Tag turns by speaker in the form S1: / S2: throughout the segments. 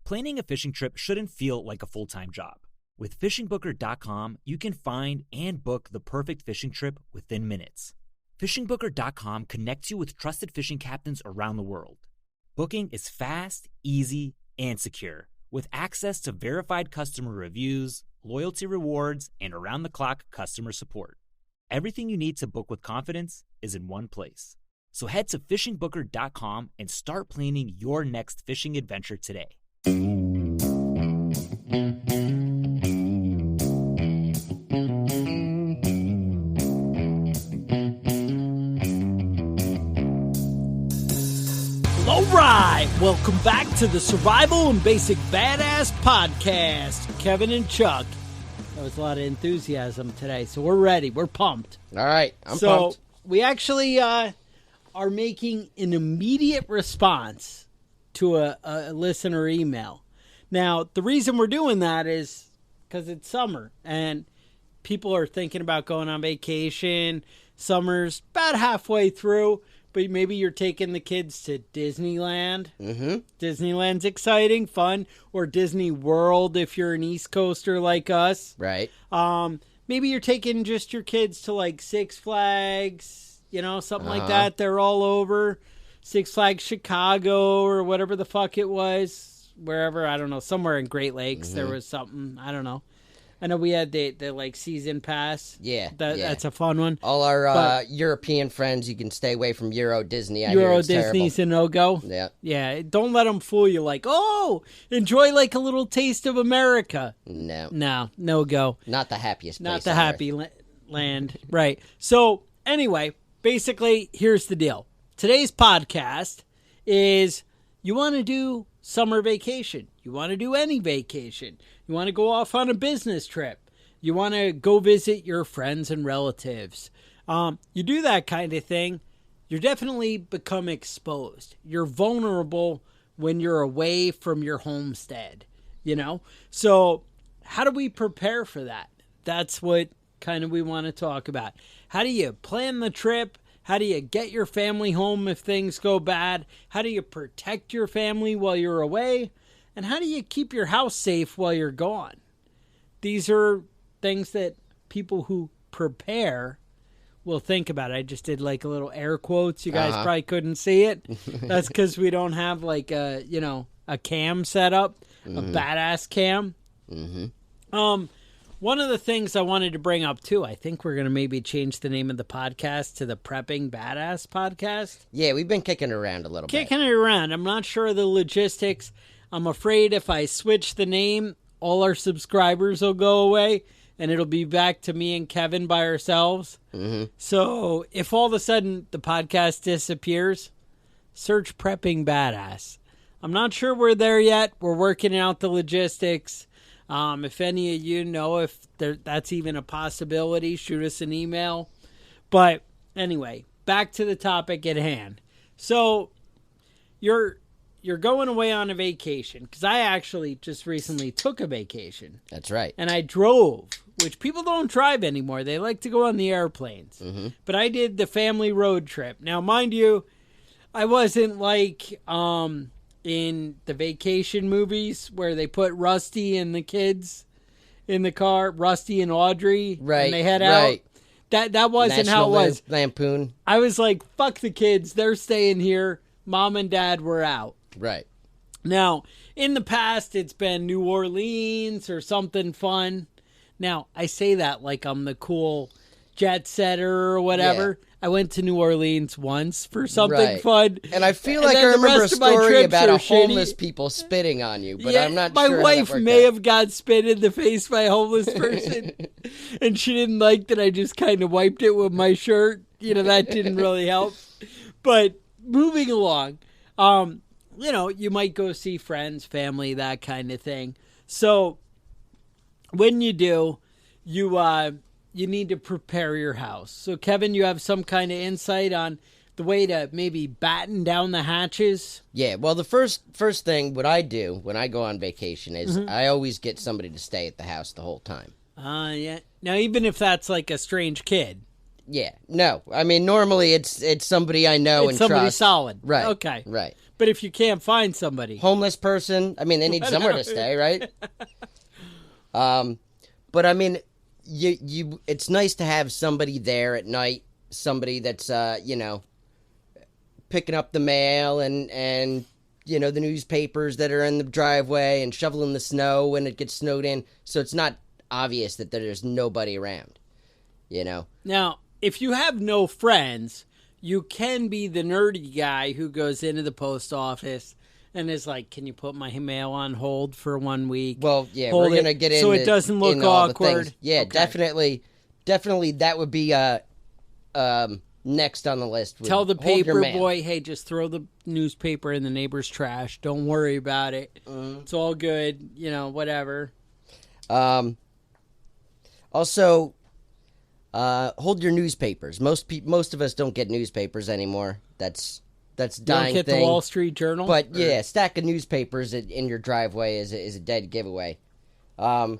S1: Planning a fishing trip shouldn't feel like a full-time job. With FishingBooker.com, you can find and book the perfect fishing trip within minutes. FishingBooker.com connects you with trusted fishing captains around the world. Booking is fast, easy, and secure, with access to verified customer reviews, loyalty rewards, and around-the-clock customer support. Everything you need to book with confidence is in one place. So head to FishingBooker.com and start planning your next fishing adventure today.
S2: All right, welcome back to the Survival and Basic Badass Podcast. Kevin and Chuck. That was a lot of enthusiasm today, so we're ready. We're pumped.
S3: All right, I'm pumped.
S2: So we actually are making an immediate response to a listener email. Now, the reason we're doing that is because it's summer, and people are thinking about going on vacation. Summer's about halfway through. But maybe you're taking the kids to Disneyland. Mm-hmm. Disneyland's exciting, fun. Or Disney World if you're an East Coaster like us.
S3: Right.
S2: Maybe you're taking just your kids to like Six Flags, something like that. They're all over. Six Flags Chicago or whatever the fuck it was. Wherever, I don't know. Somewhere in Great Lakes there was something. I don't know. I know we had the like season pass.
S3: Yeah,
S2: That's a fun one.
S3: All our European friends, you can stay away from Euro Disney.
S2: Euro Disney's a no-go?
S3: Yeah.
S2: Yeah, don't let them fool you like, oh, enjoy like a little taste of America.
S3: No,
S2: no-go.
S3: Not the happiest place.
S2: Not the happy land. Right. So, anyway, basically, here's the deal. Today's podcast is you want to do summer vacation. You want to do any vacation. You want to go off on a business trip. You want to go visit your friends and relatives. You do that kind of thing, you're definitely become exposed. You're vulnerable when you're away from your homestead, So how do we prepare for that? That's what kind of we want to talk about. How do you plan the trip? How do you get your family home if things go bad? How do you protect your family while you're away? And how do you keep your house safe while you're gone? These are things that people who prepare will think about. I just did like a little air quotes. You guys probably couldn't see it. That's because we don't have like a cam set up, a badass cam. Mm-hmm. One of the things I wanted to bring up too, I think we're going to maybe change the name of the podcast to the Prepping Badass Podcast.
S3: Yeah, we've been kicking it around a little bit.
S2: Kicking it around. I'm not sure of the logistics. I'm afraid if I switch the name, all our subscribers will go away, and it'll be back to me and Kevin by ourselves. Mm-hmm. So if all of a sudden the podcast disappears, search Prepping Badass. I'm not sure we're there yet. We're working out the logistics. If any of you know if that's even a possibility, shoot us an email. But anyway, back to the topic at hand. So you're going away on a vacation, because I actually just recently took a vacation.
S3: That's right.
S2: And I drove, which people don't drive anymore. They like to go on the airplanes. Mm-hmm. But I did the family road trip. Now, mind you, I wasn't like in the vacation movies where they put Rusty and the kids in the car, Rusty and Audrey,
S3: right,
S2: and they head out. That wasn't
S3: National
S2: how it was.
S3: Lampoon.
S2: I was like, fuck the kids. They're staying here. Mom and Dad were out.
S3: Right.
S2: Now, in the past, it's been New Orleans or something fun. Now, I say that like I'm the cool jet setter or whatever. Yeah. I went to New Orleans once for something fun.
S3: And I feel like I remember a story about a homeless people spitting on you, but I'm not sure.
S2: My wife may have got spit in the face by a homeless person, and she didn't like that I just kind of wiped it with my shirt. That didn't really help. But moving along, you might go see friends, family, that kind of thing. So when you do, you need to prepare your house. So Kevin, you have some kind of insight on the way to maybe batten down the hatches?
S3: Yeah, well, the first thing, what I do when I go on vacation is I always get somebody to stay at the house the whole time.
S2: Yeah. Now, even if that's like a strange kid.
S3: Yeah, no. I mean, normally it's somebody I know
S2: it's
S3: and
S2: somebody
S3: trust.
S2: solid.
S3: Right.
S2: Okay.
S3: Right.
S2: But if you can't find somebody,
S3: Homeless person. I mean, they need somewhere to stay, right? But I mean, you. It's nice to have somebody there at night. Somebody that's picking up the mail and the newspapers that are in the driveway and shoveling the snow when it gets snowed in. So it's not obvious that there's nobody around.
S2: Now, if you have no friends, you can be the nerdy guy who goes into the post office and is like, "Can you put my mail on hold for 1 week?"
S3: Well, yeah,
S2: Hold
S3: we're gonna get in
S2: so it doesn't look awkward.
S3: Yeah,
S2: Okay.
S3: definitely. That would be next on the list.
S2: Tell the
S3: Hold your
S2: paper
S3: mail.
S2: boy, "Hey, just throw the newspaper in the neighbor's trash. Don't worry about it. It's all good. Whatever."
S3: Also, hold your newspapers. Most of us don't get newspapers anymore. That's dying
S2: Don't get
S3: thing.
S2: the Wall Street Journal,
S3: But yeah, a stack of newspapers in your driveway is a dead giveaway. Now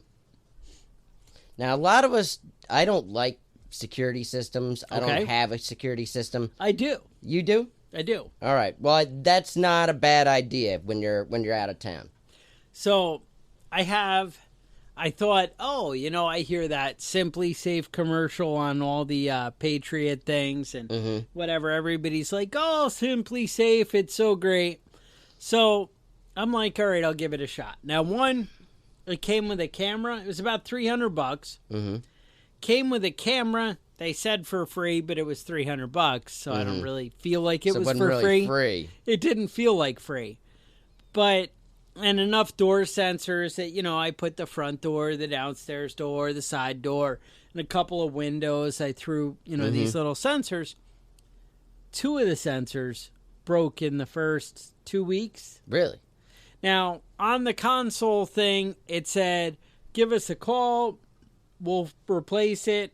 S3: a lot of us, I don't like security systems. I
S2: Okay.
S3: don't have a security system.
S2: I do.
S3: You do?
S2: I do.
S3: All right. Well, that's not a bad idea when you're out of town.
S2: So I thought, I hear that Simply Safe commercial on all the Patriot things and whatever. Everybody's like, "Oh, Simply Safe, it's so great." So I'm like, all right, I'll give it a shot. Now, it came with a camera. It was about $300. Came with a camera. They said for free, but it was $300. So I don't really feel like it was
S3: wasn't
S2: for
S3: really free.
S2: It didn't feel like free, and enough door sensors that, I put the front door, the downstairs door, the side door, and a couple of windows. I threw, these little sensors. 2 of the sensors broke in the first 2 weeks.
S3: Really?
S2: Now, on the console thing, it said, "Give us a call. We'll replace it."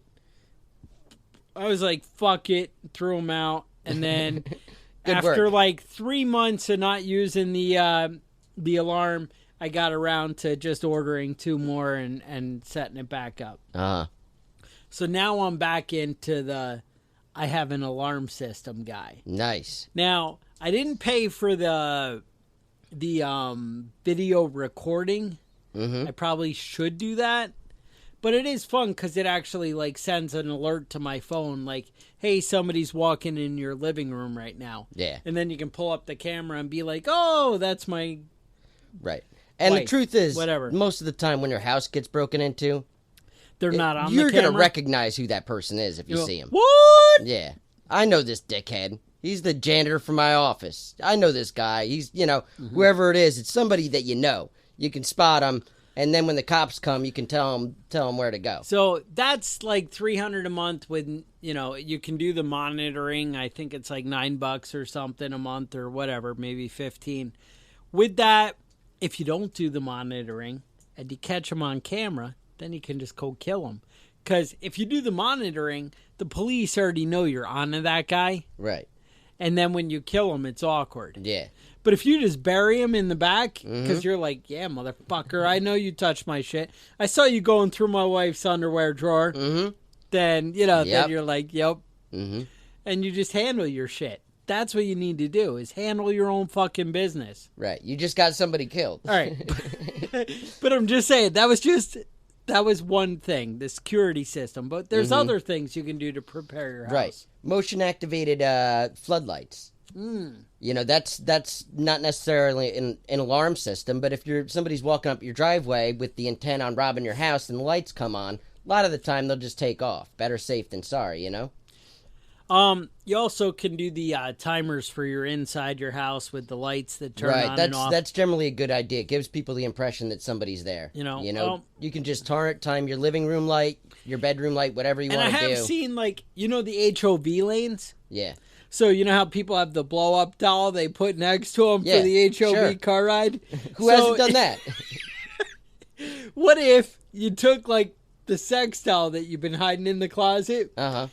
S2: I was like, fuck it. Threw them out. And then after like 3 months of not using the alarm, I got around to just ordering 2 more and setting it back up. So now I'm back into I have an alarm system guy.
S3: Nice.
S2: Now, I didn't pay for the video recording. I probably should do that. But it is fun because it actually sends an alert to my phone like, "Hey, somebody's walking in your living room right now."
S3: Yeah.
S2: And then you can pull up the camera and be like, "Oh, that's my..."
S3: Right. And
S2: wife,
S3: the truth is,
S2: whatever.
S3: Most of the time when your house gets broken into,
S2: They're not on the
S3: you're
S2: camera.
S3: going to recognize who that person is if you see him.
S2: What?
S3: Yeah. I know this dickhead. He's the janitor from my office. I know this guy. He's, whoever it is, it's somebody that you know. You can spot him. And then when the cops come, you can tell them where to go.
S2: So that's like $300 a month with, you can do the monitoring. I think it's like $9 or something a month or whatever, maybe 15. With that, if you don't do the monitoring and you catch them on camera, then you can just go kill them. Because if you do the monitoring, the police already know you're on to that guy.
S3: Right.
S2: And then when you kill him, it's awkward.
S3: Yeah.
S2: But if you just bury him in the back, because you're like, "Yeah, motherfucker, I know you touched my shit. I saw you going through my wife's underwear drawer." Then, then you're like, "Yep." And you just handle your shit. That's what you need to do, is handle your own fucking business.
S3: Right. You just got somebody killed.
S2: All right. But I'm just saying, that was one thing, the security system. But there's other things you can do to prepare your house.
S3: Right. Motion activated floodlights. That's not necessarily an alarm system, but if somebody's walking up your driveway with the intent on robbing your house and the lights come on, a lot of the time they'll just take off. Better safe than sorry,
S2: You also can do the timers for your inside your house with the lights that turn on
S3: and
S2: off.
S3: Right, that's generally a good idea. It gives people the impression that somebody's there. You can just time your living room light, your bedroom light, whatever you want to do.
S2: And I have seen, the HOV lanes?
S3: Yeah.
S2: So you know how people have the blow-up doll they put next to them for the HOV car ride?
S3: Who hasn't done that?
S2: What if you took, the sex doll that you've been hiding in the closet, and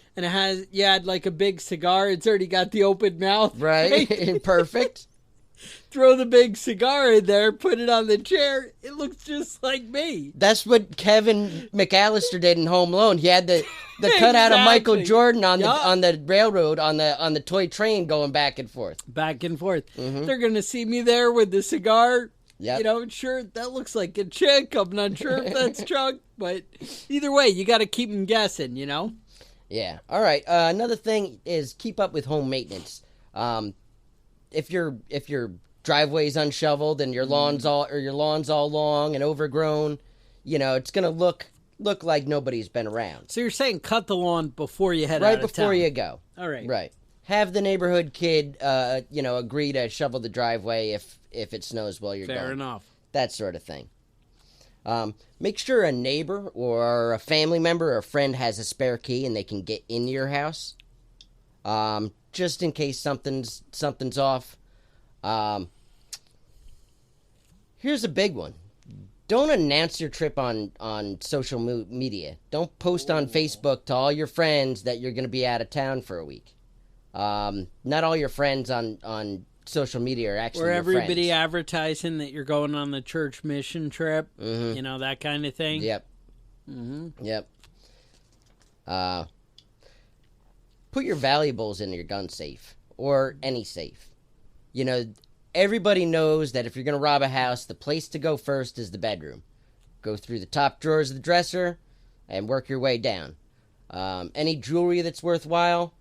S2: you had, a big cigar, it's already got the open mouth.
S3: Right, perfect.
S2: throw the big cigar in there, put it on the chair. It looks just like me.
S3: That's what Kevin McAllister did in Home Alone. He had the cutout of Michael
S2: Exactly.
S3: Jordan on
S2: Yup.
S3: the railroad on the toy train going back and forth.
S2: Back and forth. They're going to see me there with the cigar.
S3: Yep.
S2: You know, sure, that looks like a chick. I'm not sure if that's Chuck, but either way, you got to keep them guessing, you know?
S3: Yeah. All right. Another thing is keep up with home maintenance. If your driveway's unshoveled and your lawn's all long and overgrown, you know, it's gonna look like nobody's been around.
S2: So you're saying cut the lawn before you head
S3: Right
S2: out of
S3: before
S2: town.
S3: you go.
S2: All right.
S3: Right. Have the neighborhood kid, agree to shovel the driveway if it snows while you're gone.
S2: Fair enough.
S3: That sort of thing. Make sure a neighbor or a family member or a friend has a spare key and they can get in your house. Just in case something's off. Here's a big one. Don't announce your trip on social media. Don't post on Facebook to all your friends that you're going to be out of town for a week. Not all your friends on social media are actually
S2: Or
S3: your
S2: everybody
S3: friends.
S2: advertising that you're going on the church mission trip, you know, that kind of thing.
S3: Yep. Yep. Put your valuables in your gun safe or any safe. You know, everybody knows that if you're going to rob a house, the place to go first is the bedroom. Go through the top drawers of the dresser and work your way down. Any jewelry that's worthwhile,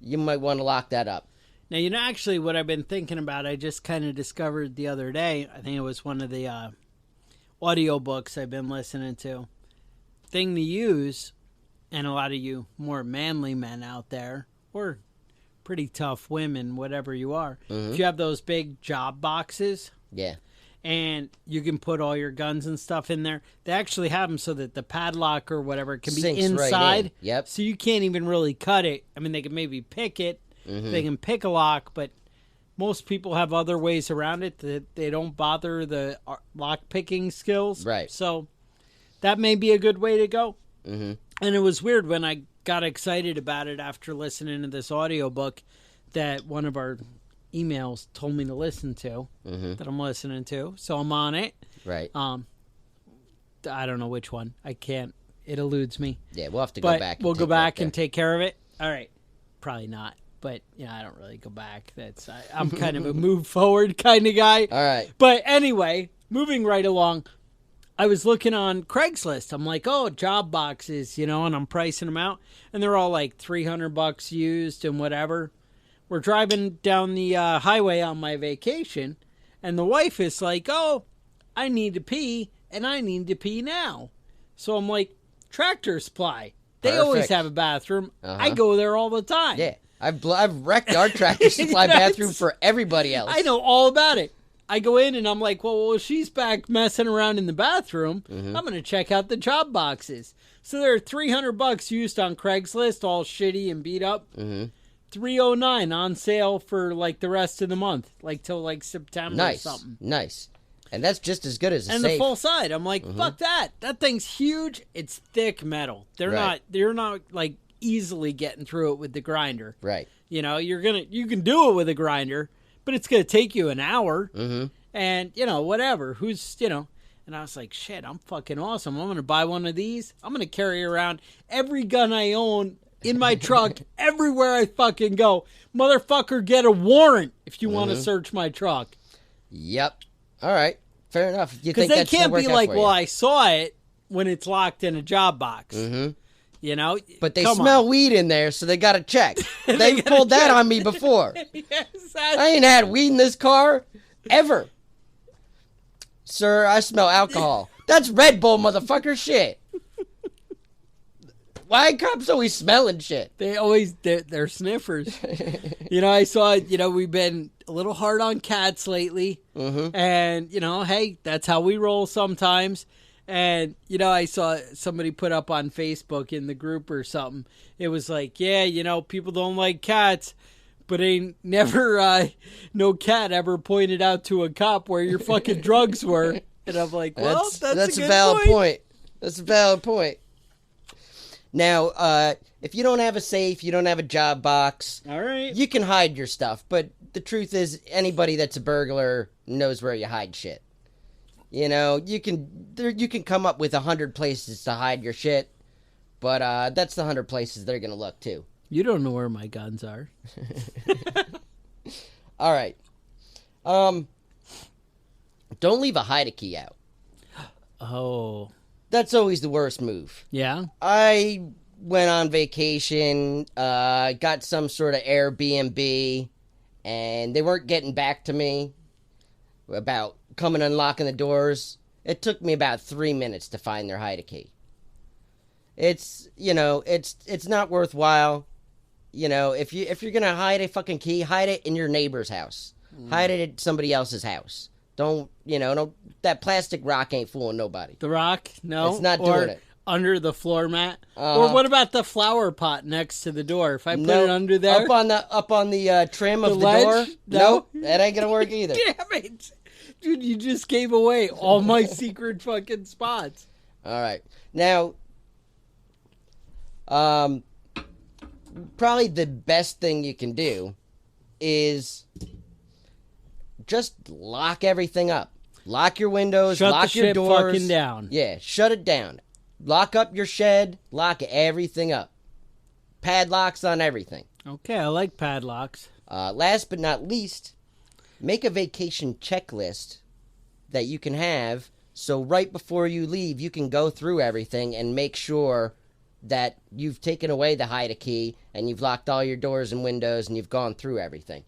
S3: you might want to lock that up.
S2: Now, you know, actually, what I've been thinking about, I just kind of discovered the other day. I think it was one of the audio books I've been listening to. Thing to use, and a lot of you more manly men out there, or pretty tough women, whatever you are, if you have those big job boxes,
S3: Yeah.
S2: and you can put all your guns and stuff in there, they actually have them so that the padlock or whatever can be
S3: Sinks right
S2: inside.
S3: in. Yep.
S2: So you can't even really cut it. I mean, they can maybe pick it. They can pick a lock, but most people have other ways around it that they don't bother the lock picking skills.
S3: Right.
S2: So that may be a good way to go. And it was weird when I got excited about it after listening to this audiobook that one of our emails told me to listen to, that I'm listening to. So I'm on it.
S3: Right.
S2: I don't know which one. I can't. It eludes me.
S3: Yeah, we'll have to
S2: But
S3: go back.
S2: we'll
S3: take
S2: go
S3: a
S2: back
S3: look
S2: and
S3: there.
S2: take care of it. All right. Probably not. But, I don't really go back. I'm kind of a move forward kind of guy.
S3: All right.
S2: But anyway, moving right along, I was looking on Craigslist. I'm like, oh, job boxes, and I'm pricing them out. And they're all like $300 used and whatever. We're driving down the highway on my vacation. And the wife is like, oh, I need to pee. And I need to pee now. So I'm like, Tractor Supply. They always
S3: Perfect.
S2: have a bathroom. I go there all the time.
S3: Yeah. I've wrecked our Tractor Supply bathroom for everybody else.
S2: I know all about it. I go in and I'm like, well, she's back messing around in the bathroom. I'm going to check out the job boxes. So there are $300 used on Craigslist, all shitty and beat up. $309 on sale for like the rest of the month, like till like September or something.
S3: Nice. And that's just as good as a
S2: And
S3: safe.
S2: the full side, I'm like, fuck that. That thing's huge. It's thick metal. They're not like easily getting through it with the grinder.
S3: Right.
S2: You can do it with a grinder, but it's going to take you an hour. And, whatever. And I was like, shit, I'm fucking awesome. I'm going to buy one of these. I'm going to carry around every gun I own in my truck everywhere I fucking go. Motherfucker, get a warrant if you want to search my truck.
S3: Yep. All right. Fair enough. You
S2: Because
S3: think
S2: they
S3: that's gonna
S2: can't
S3: work
S2: be
S3: out
S2: like,
S3: for
S2: well,
S3: you.
S2: I saw it when it's locked in a job box.
S3: But they
S2: Come
S3: smell
S2: on.
S3: weed in there, so they got to check. They pulled that on me before.
S2: Yes,
S3: I ain't had weed in this car ever. Sir, I smell alcohol. That's Red Bull, motherfucker. Shit. Why cops always smelling shit?
S2: they're sniffers. I saw, we've been a little hard on cats lately. And, hey, that's how we roll sometimes. And, I saw somebody put up on Facebook in the group or something. It was like, yeah, people don't like cats, but ain't never, no cat ever pointed out to a cop where your fucking drugs were. And I'm like, well, that's a good
S3: valid
S2: point.
S3: That's a valid point. Now, if you don't have a safe, you don't have a job box,
S2: All right.
S3: you can hide your stuff. But the truth is, anybody that's a burglar knows where you hide shit. You know, you can come up with 100 places to hide your shit, but that's the 100 places they're gonna look too.
S2: You don't know where my guns are.
S3: All right. Don't leave a hide-a-key out.
S2: Oh.
S3: That's always the worst move.
S2: Yeah?
S3: I went on vacation, got some sort of Airbnb, and they weren't getting back to me about coming and unlocking the doors. It took me about 3 minutes to find their hide-a-key. It's not worthwhile. You know, if you're gonna hide a fucking key, hide it in your neighbor's house. Hide it at somebody else's house. Don't that plastic rock ain't fooling nobody.
S2: The rock? No.
S3: It's not
S2: or
S3: doing it.
S2: Under the floor mat? Or what about the flower pot next to the door? If I put
S3: No,
S2: it under there?
S3: up on the trim of the
S2: ledge?
S3: door.
S2: No?
S3: Nope, that ain't gonna work either.
S2: Damn it. Dude, you just gave away all my secret fucking spots.
S3: All right. Now, probably the best thing you can do is just lock everything up. Lock your windows,
S2: Shut
S3: lock
S2: the
S3: your
S2: shit
S3: doors.
S2: fucking down.
S3: Yeah, shut it down. Lock up your shed, lock everything up. Padlocks on everything.
S2: Okay, I like padlocks.
S3: Last but not least, make a vacation checklist that you can have so right before you leave, you can go through everything and make sure that you've taken away the hide-a-key and you've locked all your doors and windows and you've gone through everything.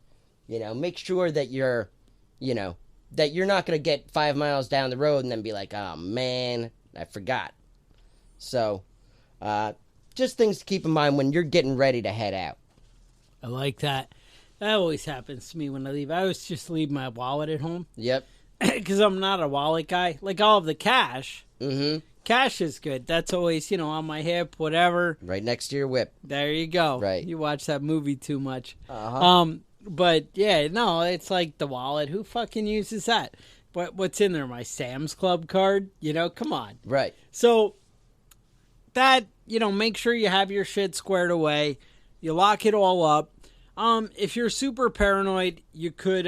S3: You know, make sure that you're not going to get 5 miles down the road and then be like, oh, man, I forgot. So, just things to keep in mind when you're getting ready to head out.
S2: I like that. That always happens to me when I leave. I always just leave my wallet at home.
S3: Yep.
S2: Because I'm not a wallet guy. Like, I'll have the cash.
S3: Mm-hmm.
S2: Cash is good. That's always, on my hip, whatever.
S3: Right next to your whip.
S2: There you go.
S3: Right.
S2: You watch that movie too much.
S3: Uh-huh.
S2: But, yeah, no, it's like the wallet. Who fucking uses that? What's in there? My Sam's Club card? Come on.
S3: Right.
S2: So, that, make sure you have your shit squared away. You lock it all up. If you're super paranoid, you could,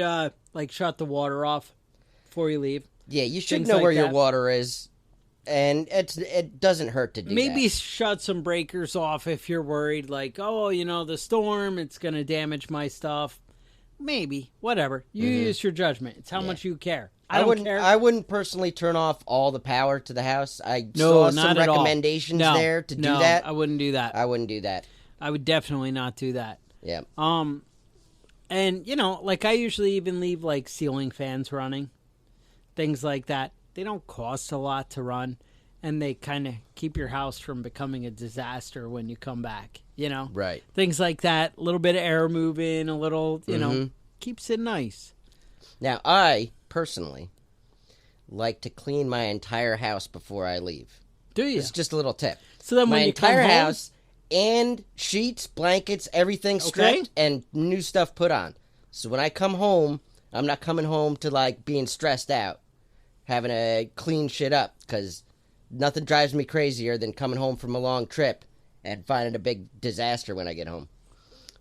S2: shut the water off before you leave.
S3: Yeah, you should
S2: Things
S3: know
S2: like
S3: where your
S2: that.
S3: water is, and it doesn't hurt to do
S2: Maybe
S3: that.
S2: shut some breakers off if you're worried, like, the storm, it's going to damage my stuff. Maybe. Whatever. You use your judgment. It's how much you care. I don't care.
S3: I wouldn't personally turn off all the power to the house. I
S2: No,
S3: saw
S2: not
S3: some
S2: at all.
S3: recommendations
S2: No,
S3: there to do
S2: no,
S3: that.
S2: I wouldn't do that.
S3: I wouldn't do that.
S2: I would definitely not do that.
S3: Yeah.
S2: And, I usually even leave, ceiling fans running. Things like that. They don't cost a lot to run. And they kind of keep your house from becoming a disaster when you come back,
S3: Right.
S2: Things like that. A little bit of air moving, a little, keeps it nice.
S3: Now, I, personally, like to clean my entire house before I leave.
S2: Do you?
S3: It's just a little tip.
S2: So then
S3: My
S2: when you come
S3: entire
S2: home,
S3: house and sheets, blankets, everything stripped and new stuff put on. So when I come home, I'm not coming home to, being stressed out, having to clean shit up, because nothing drives me crazier than coming home from a long trip and finding a big disaster when I get home.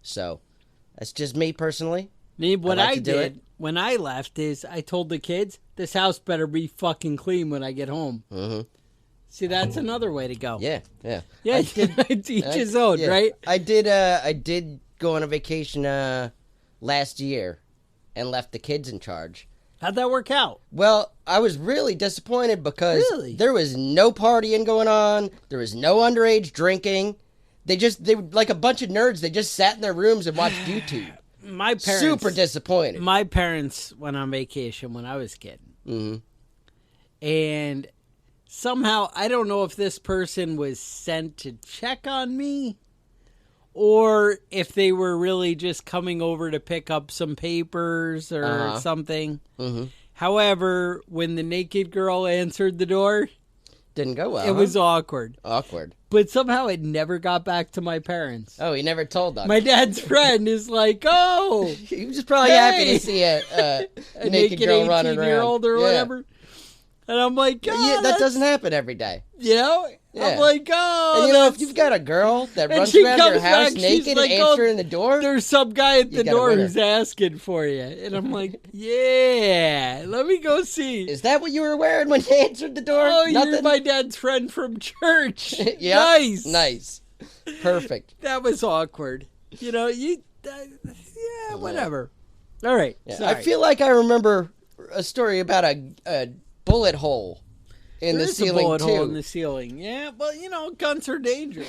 S3: So, that's just me personally.
S2: What
S3: I like
S2: I
S3: to do
S2: did
S3: it.
S2: when I left is I told the kids, this house better be fucking clean when I get home.
S3: Mm-hmm.
S2: See, that's another way to go.
S3: Yeah, yeah.
S2: Yeah,
S3: I did,
S2: to each his own,
S3: yeah.
S2: right?
S3: I did go on a vacation last year and left the kids in charge.
S2: How'd that work out?
S3: Well, I was really disappointed because
S2: Really?
S3: there was no partying going on. There was no underage drinking. They were like a bunch of nerds. They just sat in their rooms and watched YouTube.
S2: My parents,
S3: Super disappointed.
S2: My parents went on vacation when I was a kid.
S3: Mm-hmm.
S2: And somehow, I don't know if this person was sent to check on me or if they were really just coming over to pick up some papers or something.
S3: Mm-hmm.
S2: However, when the naked girl answered the door,
S3: Didn't go well.
S2: it was awkward.
S3: awkward.
S2: But somehow it never got back to my parents.
S3: Oh, he never told us.
S2: My dad's friend is like, oh,
S3: He was probably
S2: Hey!
S3: happy to see a naked girl running around.
S2: 18-year-old or
S3: Yeah.
S2: whatever. And I'm like, God,
S3: Yeah, that doesn't happen every day. Yeah.
S2: I'm like, oh.
S3: And you know, if you've got a girl that runs
S2: she
S3: around your
S2: comes
S3: house
S2: back, she's
S3: naked
S2: like,
S3: and
S2: oh,
S3: answering the door,
S2: there's some guy at the
S3: got a
S2: door
S3: winner.
S2: who's asking for you. And I'm like, yeah, let me go see.
S3: is that what you were wearing when you answered the door?
S2: Oh, you're
S3: Nothing?
S2: my dad's friend from church.
S3: Yep.
S2: Nice.
S3: Nice. Perfect.
S2: That was awkward. You know, whatever. All right.
S3: Yeah,
S2: Sorry.
S3: I feel like I remember a story about a bullet hole in
S2: There
S3: the
S2: is
S3: ceiling
S2: a bullet
S3: too.
S2: hole in the ceiling. Yeah, well, you know, guns are dangerous.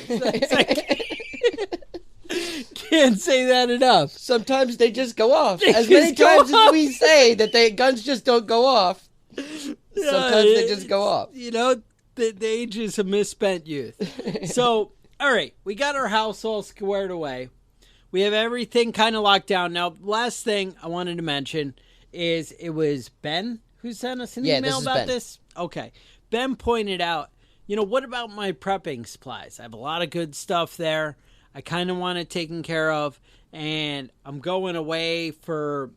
S2: Can't say that enough.
S3: Sometimes they just go off.
S2: They
S3: As many
S2: just go
S3: times
S2: off.
S3: as we say that guns just don't go off, sometimes they just go off.
S2: You know, the age is a misspent youth. So, all right, we got our house all squared away. We have everything kind of locked down. Now, last thing I wanted to mention is it was Ben who sent us an
S3: Yeah,
S2: email
S3: this is
S2: about
S3: Ben.
S2: this. Okay. Ben pointed out, you know, what about my prepping supplies? I have a lot of good stuff there. I kind of want it taken care of, and I'm going away for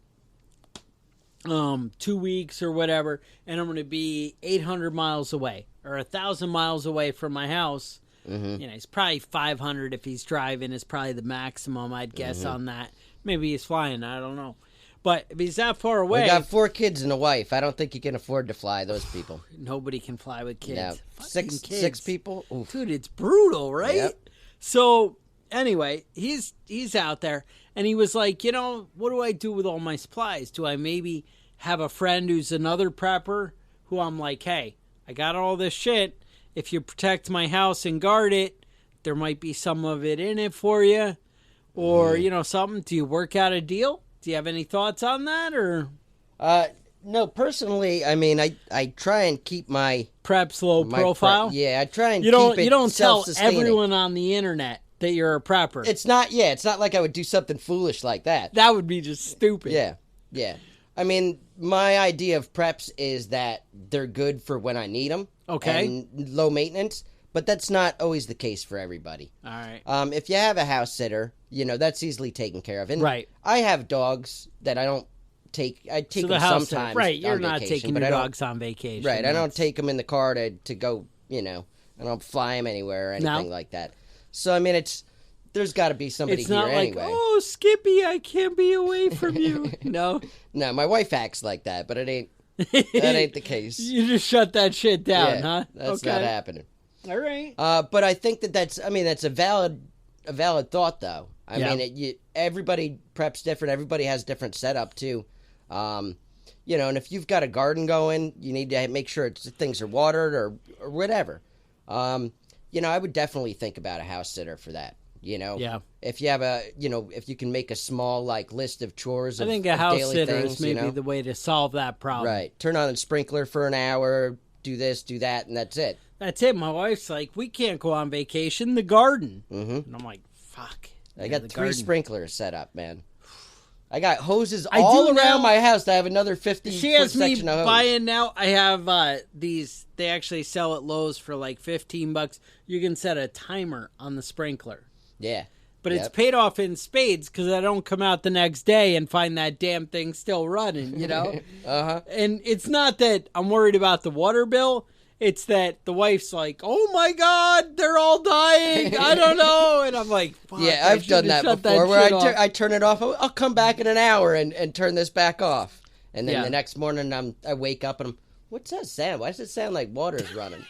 S2: 2 weeks or whatever, and I'm going to be 800 miles away or 1,000 miles away from my house.
S3: Mm-hmm.
S2: You know, he's probably 500 if he's driving is probably the maximum, I'd guess, on that. Maybe he's flying, I don't know. But if he's that far away,
S3: We got 4 kids and a wife. I don't think you can afford to fly those people.
S2: nobody can fly with kids.
S3: No.
S2: Fucking
S3: Six people? Oof.
S2: Dude, it's brutal, right?
S3: Yep.
S2: So anyway, he's out there, and he was like, you know, what do I do with all my supplies? Do I maybe have a friend who's another prepper who I'm like, hey, I got all this shit. If you protect my house and guard it, there might be some of it in it for you, or you know, something. Do you work out a deal? Do you have any thoughts on that, or
S3: No, personally, I mean, I try and keep my
S2: prep slow
S3: my
S2: profile?
S3: yeah, I try and
S2: You don't
S3: keep it
S2: you don't tell
S3: self-sustaining.
S2: everyone on the internet that you're a prepper.
S3: It's not like I would do something foolish like that.
S2: That would be just stupid.
S3: Yeah. I mean, my idea of preps is that they're good for when I need them.
S2: Okay.
S3: And low maintenance, but that's not always the case for everybody.
S2: All right.
S3: If you have a house sitter, you know, that's easily taken care of. And
S2: Right.
S3: I have dogs that I don't take. I take
S2: So
S3: them
S2: the house,
S3: sometimes.
S2: right? You're
S3: on
S2: not
S3: vacation,
S2: taking
S3: but
S2: your
S3: I don't-
S2: dogs on vacation,
S3: Right. I don't
S2: That's-
S3: take them in the car to go, you know, I don't fly them anywhere or anything
S2: No.
S3: like that. So, I mean, there's got to be somebody
S2: It's
S3: here
S2: not like,
S3: anyway.
S2: oh, Skippy, I can't be away from you. No,
S3: No, my wife acts like that, but that ain't the case.
S2: You just shut that shit down,
S3: Yeah,
S2: huh?
S3: That's
S2: okay.
S3: not happening.
S2: All right.
S3: But I think that's a valid thought, though. I
S2: Yeah.
S3: mean, everybody preps different. Everybody has different setup too. You know, and if you've got a garden going, you need to make sure things are watered or whatever. You know, I would definitely think about a house sitter for that. You know,
S2: Yeah.
S3: If you have if you can make a small list of chores.
S2: I think
S3: of
S2: a house
S3: daily
S2: sitter
S3: things,
S2: is maybe the way to solve that problem.
S3: Right. Turn on a sprinkler for an hour. Do this, do that, and that's it.
S2: That's it. My wife's like, we can't go on vacation. The garden.
S3: Mm-hmm.
S2: And I'm like, fuck.
S3: I
S2: Yeah,
S3: got
S2: the
S3: 3
S2: garden.
S3: sprinklers set up, man. I got hoses
S2: I
S3: all
S2: do
S3: around
S2: now.
S3: my house. I have another 50
S2: She
S3: foot
S2: has me
S3: section of hose.
S2: buying now. I have these. They actually sell at Lowe's for like $15. You can set a timer on the sprinkler,
S3: Yeah.
S2: but it's
S3: Yep.
S2: paid off in spades because I don't come out the next day and find that damn thing still running. You know,
S3: Uh-huh.
S2: and it's not that I'm worried about the water bill. It's that the wife's like, "Oh my God, they're all dying. I don't know," and I'm like, Fuck,
S3: Yeah,
S2: I
S3: I've done
S2: should've
S3: that
S2: shut
S3: before where
S2: shit off."
S3: I turn it off. I'll come back in an hour and turn this back off. And then
S2: Yeah.
S3: the next morning I wake up and I'm, what's that sound? Why does it sound like water's running?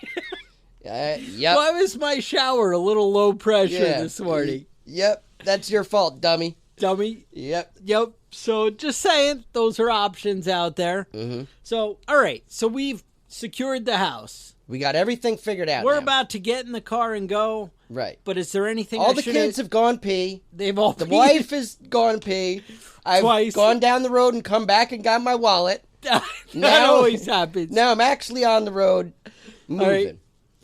S3: Yep.
S2: Why was my shower a little low pressure
S3: Yeah.
S2: this morning,
S3: Yep. That's your fault, dummy.
S2: dummy?
S3: Yep.
S2: Yep. So just saying, those are options out there.
S3: Mm-hmm.
S2: So, all right. So we've secured the house.
S3: We got everything figured out
S2: We're
S3: now.
S2: about to get in the car and go.
S3: Right.
S2: But is there anything
S3: All
S2: I
S3: the
S2: should've-
S3: kids have gone pee.
S2: They've all
S3: The
S2: peed.
S3: wife has gone pee. I've
S2: Twice.
S3: gone down the road and come back and got my wallet.
S2: that
S3: Now-
S2: always happens.
S3: Now I'm actually on the road moving.
S2: right.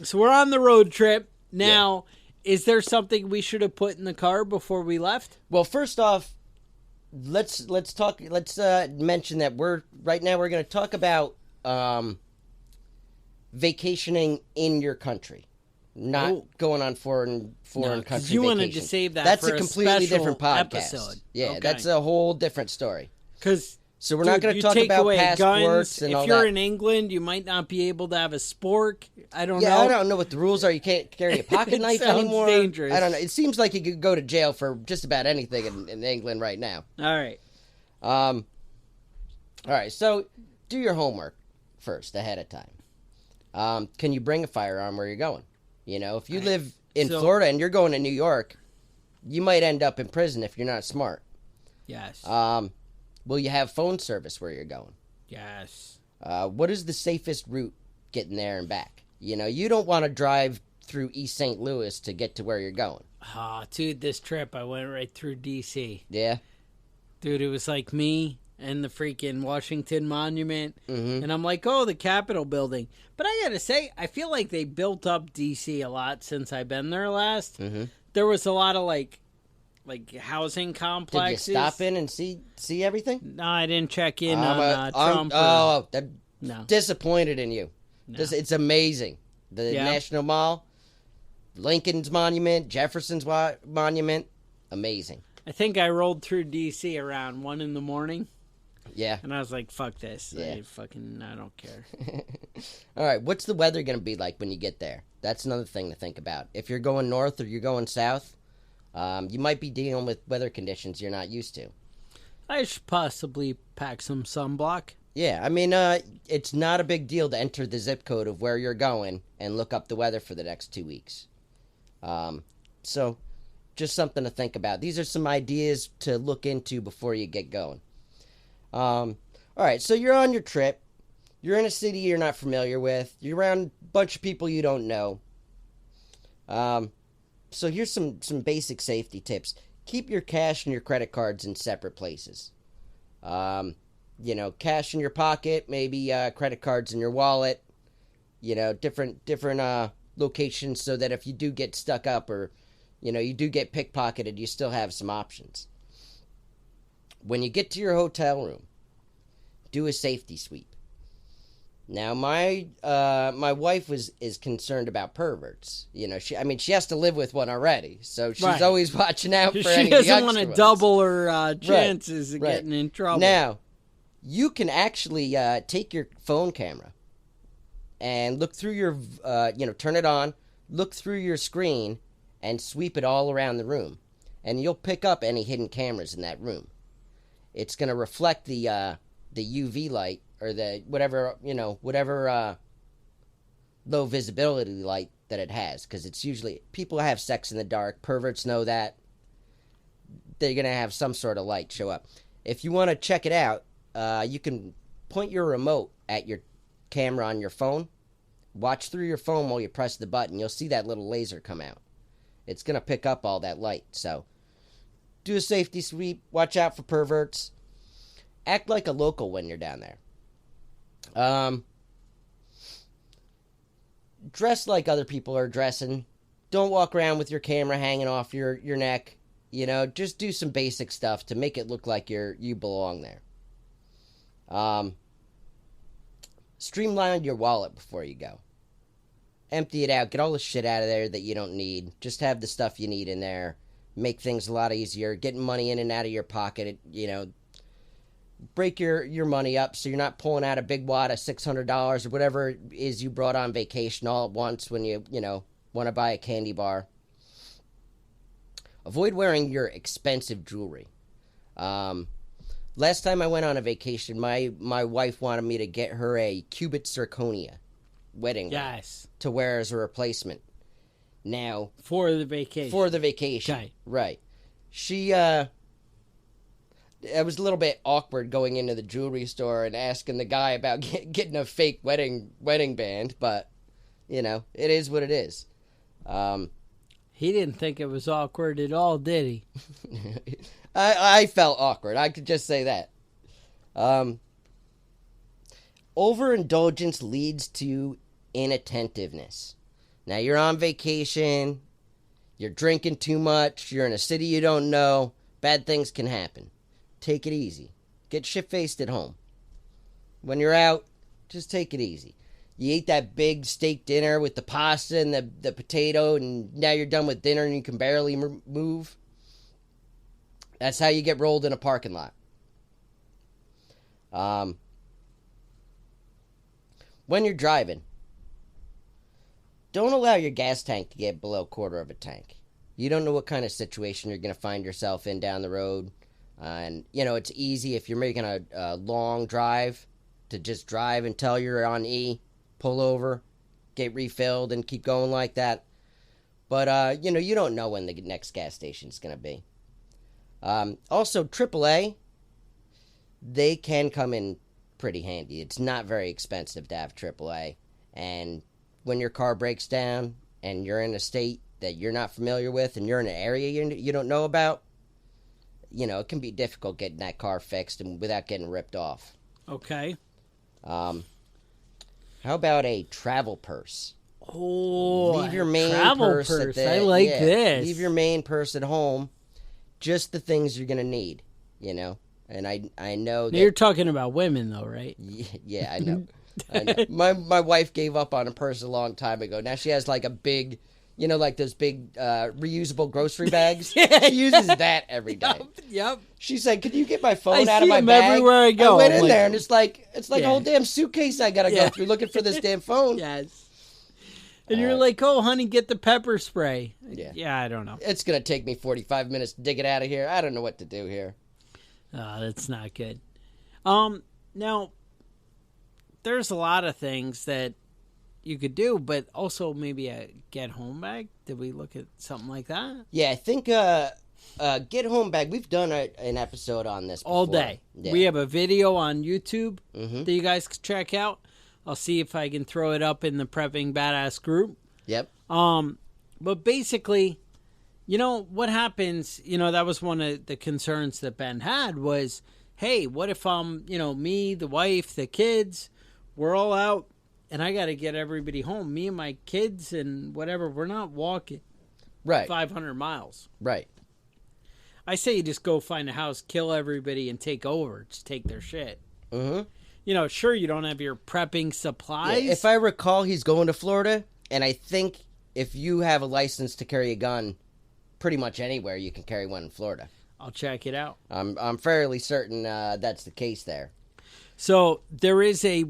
S2: So we're on the road trip. Now, is there something we should have put in the car before we left?
S3: Well, first off, let's mention that we're going to talk about vacationing in your country, not
S2: Oh.
S3: going on foreign
S2: No, 'cause
S3: country
S2: you wanted
S3: vacation.
S2: to save that
S3: That's
S2: for
S3: a
S2: a
S3: completely
S2: special
S3: different podcast.
S2: episode.
S3: Yeah,
S2: Okay.
S3: that's a whole different story.
S2: Because
S3: So we're not going to
S2: You
S3: talk
S2: take
S3: about
S2: away
S3: passports
S2: guns.
S3: and
S2: If
S3: all
S2: you're
S3: that.
S2: in England, you might not be able to have a spork. I don't
S3: Yeah,
S2: know.
S3: I don't know what the rules are. You can't carry a pocket
S2: It
S3: knife
S2: sounds
S3: anymore.
S2: dangerous.
S3: I don't know. It seems like you could go to jail for just about anything in England right now.
S2: All right.
S3: All right, so do your homework first ahead of time. Can you bring a firearm where you're going? You know, if you live in Florida and you're going to New York, you might end up in prison if you're not smart.
S2: Yes.
S3: Will you have phone service where you're going?
S2: Yes.
S3: What is the safest route getting there and back? You know, you don't want to drive through East St. Louis to get to where you're going.
S2: Oh, dude, this trip, I went right through D.C.
S3: Yeah?
S2: Dude, it was like me and the freaking Washington Monument.
S3: Mm-hmm.
S2: And I'm like, oh, the Capitol building. But I got to say, I feel like they built up D.C. a lot since I've been there last.
S3: Mm-hmm.
S2: There was a lot of, like housing
S3: Did
S2: complexes.
S3: you stop in and see everything?
S2: No, I didn't check in on Trump.
S3: I'm disappointed in you.
S2: No.
S3: It's amazing. The National Mall, Lincoln's Monument, Jefferson's Monument, amazing.
S2: I think I rolled through D.C. around 1 in the morning.
S3: Yeah.
S2: And I was like, fuck this.
S3: Yeah.
S2: I don't care.
S3: All right, what's the weather going to be like when you get there? That's another thing to think about. If you're going north or you're going south, you might be dealing with weather conditions you're not used to.
S2: I should possibly pack some sunblock.
S3: Yeah, I mean, it's not a big deal to enter the zip code of where you're going and look up the weather for the next 2 weeks. So, just something to think about. These are some ideas to look into before you get going. All right, so you're on your trip. You're in a city you're not familiar with. You're around a bunch of people you don't know. So here's some basic safety tips. Keep your cash and your credit cards in separate places. You know, cash in your pocket, maybe credit cards in your wallet. You know, different locations so that if you do get stuck up or, you know, you do get pickpocketed, you still have some options. When you get to your hotel room, do a safety sweep. Now, my wife is concerned about perverts. You know, she has to live with one already, so she's always watching out for any of the
S2: She doesn't want to
S3: extra ones.
S2: double her chances of getting in trouble.
S3: Now, you can actually take your phone camera and look through your, turn it on, look through your screen, and sweep it all around the room, and you'll pick up any hidden cameras in that room. It's going to reflect the UV light or the whatever low visibility light that it has, because it's usually people have sex in the dark. Perverts know that. They're going to have some sort of light show up. If you want to check it out, you can point your remote at your camera on your phone. Watch through your phone while you press the button. You'll see that little laser come out. It's going to pick up all that light. So do a safety sweep. Watch out for perverts. Act like a local when you're down there. Dress like other people are dressing. Don't walk around with your camera hanging off your neck. You know, just do some basic stuff to make it look like you belong there. Streamline your wallet before you go. Empty it out. Get all the shit out of there that you don't need. Just have the stuff you need in there. Make things a lot easier. Getting money in and out of your pocket, break your money up so you're not pulling out a big wad of $600 or whatever it is you brought on vacation all at once when you want to buy a candy bar. Avoid wearing your expensive jewelry. Last time I went on a vacation, my wife wanted me to get her a cubit zirconia wedding ring to wear as a replacement. Now,
S2: for the vacation.
S3: Okay. Right. She it was a little bit awkward going into the jewelry store and asking the guy about getting a fake wedding band, but it is what it is.
S2: He didn't think it was awkward at all, did he?
S3: I felt awkward. I could just say that. Overindulgence leads to inattentiveness. Now, you're on vacation, you're drinking too much, you're in a city you don't know, bad things can happen. Take it easy. Get shit-faced at home. When you're out, just take it easy. You ate that big steak dinner with the pasta and the potato, and now you're done with dinner and you can barely move. That's how you get rolled in a parking lot. When you're driving, don't allow your gas tank to get below a quarter of a tank. You don't know what kind of situation you're going to find yourself in down the road. And, it's easy if you're making a long drive to just drive until you're on E, pull over, get refilled, and keep going like that. But, you don't know when the next gas station is going to be. Also, AAA, they can come in pretty handy. It's not very expensive to have AAA. And when your car breaks down and you're in a state that you're not familiar with and you're in an area you don't know about, it can be difficult getting that car fixed and without getting ripped off.
S2: Okay.
S3: How about a travel purse?
S2: Oh,
S3: leave your main
S2: travel
S3: purse.
S2: I like this.
S3: Leave your main purse at home. Just the things you're gonna need, And I know that
S2: you're talking about women, though, right?
S3: Yeah, I know. I know. My wife gave up on a purse a long time ago. Now she has like a big, like those big reusable grocery bags. She uses that every day.
S2: Yep.
S3: She said, "Can you get my phone out of my
S2: them
S3: bag?"
S2: Everywhere I go.
S3: I went in there and it's like a whole damn suitcase I gotta
S2: Yeah.
S3: go through looking for this damn phone.
S2: Yes. And you're like, "Oh, honey, get the pepper spray."
S3: Yeah.
S2: Yeah, I don't know.
S3: It's gonna take me 45 minutes to dig it out of here. I don't know what to do here.
S2: Oh, that's not good. Now, there's a lot of things that you could do, but also maybe a get home bag. Did we look at something like that?
S3: Yeah, I think get home bag. We've done an episode on this before.
S2: All day.
S3: Yeah.
S2: We have a video on YouTube
S3: Mhm.
S2: that you guys can check out. I'll see if I can throw it up in the Prepping Badass group.
S3: Yep.
S2: But basically, what happens, that was one of the concerns that Ben had was, hey, what if me, the wife, the kids, we're all out and I got to get everybody home. Me and my kids and whatever, we're not walking
S3: Right.
S2: 500 miles.
S3: Right.
S2: I say you just go find a house, kill everybody, and take over. Just take their shit.
S3: Mm-hmm.
S2: Sure, you don't have your prepping supplies.
S3: Yeah, if I recall, he's going to Florida, and I think if you have a license to carry a gun, pretty much anywhere you can carry one in Florida.
S2: I'll check it out.
S3: I'm fairly certain that's the case there.
S2: So there is a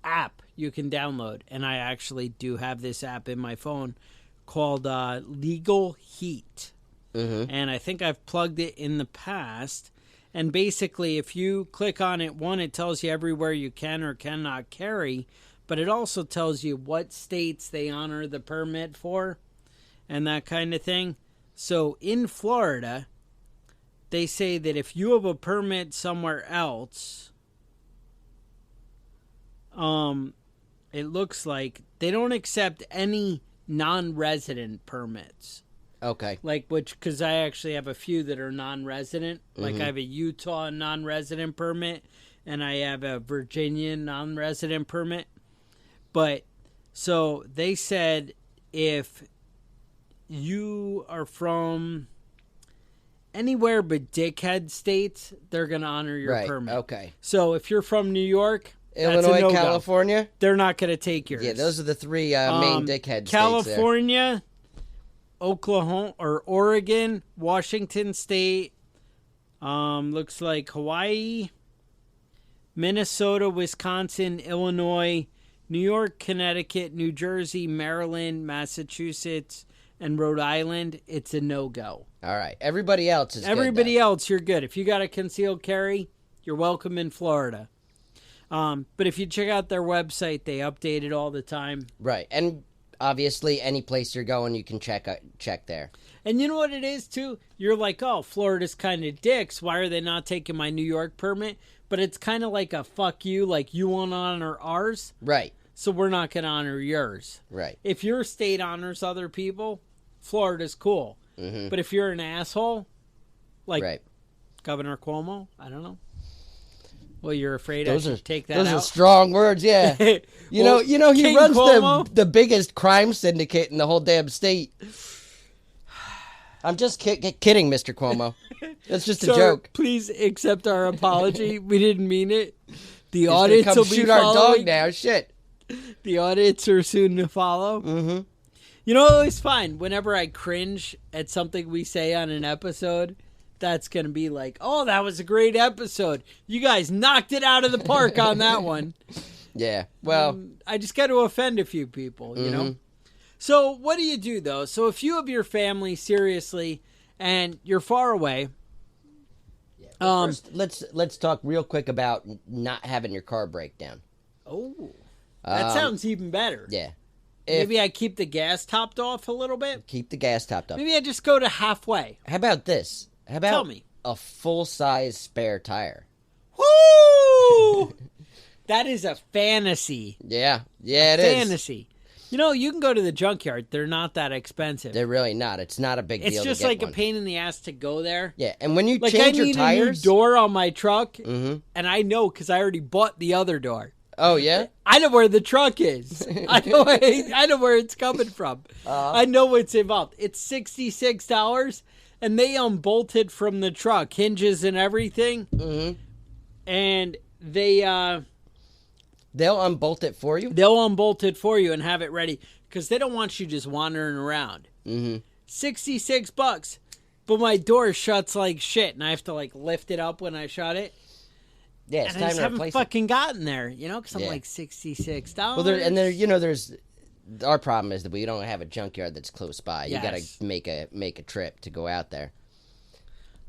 S2: app you can download, and I actually do have this app in my phone called Legal Heat.
S3: Mm-hmm.
S2: And I think I've plugged it in the past. And basically, if you click on it, it tells you everywhere you can or cannot carry, but it also tells you what states they honor the permit for and that kind of thing. So in Florida, they say that if you have a permit somewhere else, it looks like they don't accept any non-resident permits.
S3: Okay.
S2: Because I actually have a few that are non-resident. Like I have a Utah non-resident permit, and I have a Virginia non-resident permit. But, so they said if you are from anywhere but dickhead states, they're going to honor your permit.
S3: Okay.
S2: So if you're from New York, that's
S3: Illinois,
S2: a no-go.
S3: California?
S2: They're not going to take yours.
S3: Yeah, those are the three main dickhead states there.
S2: California, Oklahoma or Oregon, Washington State, looks like Hawaii, Minnesota, Wisconsin, Illinois, New York, Connecticut, New Jersey, Maryland, Massachusetts, and Rhode Island. It's a no-go.
S3: All right. Everybody else is
S2: Everybody
S3: good,
S2: else, you're good. If you got a concealed carry, you're welcome in Florida. But if you check out their website, they update it all the time.
S3: Right. And obviously, any place you're going, you can check there.
S2: And you know what it is, too? You're like, oh, Florida's kind of dicks. Why are they not taking my New York permit? But it's kind of like a fuck you, like you won't honor ours.
S3: Right.
S2: So we're not going to honor yours.
S3: Right.
S2: If your state honors other people, Florida's cool.
S3: Mm-hmm.
S2: But if you're an asshole, like
S3: right.
S2: Governor Cuomo, I don't know. Well, you're afraid I should take that
S3: those
S2: out?
S3: Those are strong words, yeah. You know, he
S2: King
S3: runs
S2: Cuomo?
S3: the biggest crime syndicate in the whole damn state. I'm just kidding, Mr. Cuomo. That's just a joke.
S2: Please accept our apology. We didn't mean it. The
S3: He's
S2: audience
S3: come
S2: will be
S3: shoot
S2: following.
S3: our dog now. Shit.
S2: The audience are soon to follow.
S3: Mm-hmm.
S2: You know, it's fine. Whenever I cringe at something we say on an episode, that's going to be like, oh, that was a great episode. You guys knocked it out of the park on that one.
S3: Yeah. Well,
S2: I just got to offend a few people, you know? So what do you do, though? So if you have your family, seriously, and you're far away.
S3: First, let's talk real quick about not having your car break down.
S2: Oh, that sounds even better.
S3: Yeah.
S2: Maybe I keep the gas topped off a little bit.
S3: Keep the gas topped up.
S2: Maybe I just go to halfway.
S3: How about this? How about
S2: Tell me.
S3: a full-size spare tire?
S2: Woo! That is a fantasy.
S3: Yeah. Yeah, it is.
S2: Fantasy. You know, you can go to the junkyard. They're not that expensive.
S3: They're really not. It's not a big deal.
S2: It's just
S3: to get
S2: like
S3: one.
S2: a pain in the ass to go there.
S3: Yeah, and when you
S2: Like
S3: change
S2: I
S3: your
S2: need
S3: tires,
S2: a new door on my truck, and I know because I already bought the other door.
S3: oh yeah,
S2: I know where the truck is. I know where it's coming from. I know what's involved. It's $66, and they unbolted from the truck, hinges and everything, and
S3: they'll unbolt it for you.
S2: they'll unbolt it for you and have it ready because they don't want you just wandering around. $66, but my door shuts like shit, and I have to like lift it up when I shut it.
S3: Yeah, it's
S2: And I
S3: time
S2: just
S3: to
S2: haven't
S3: replace it.
S2: fucking gotten there, you know, because I'm
S3: Yeah.
S2: like $66.
S3: Well, there's our problem is that we don't have a junkyard that's close by. You got
S2: Yes.
S3: to make a trip to go out there.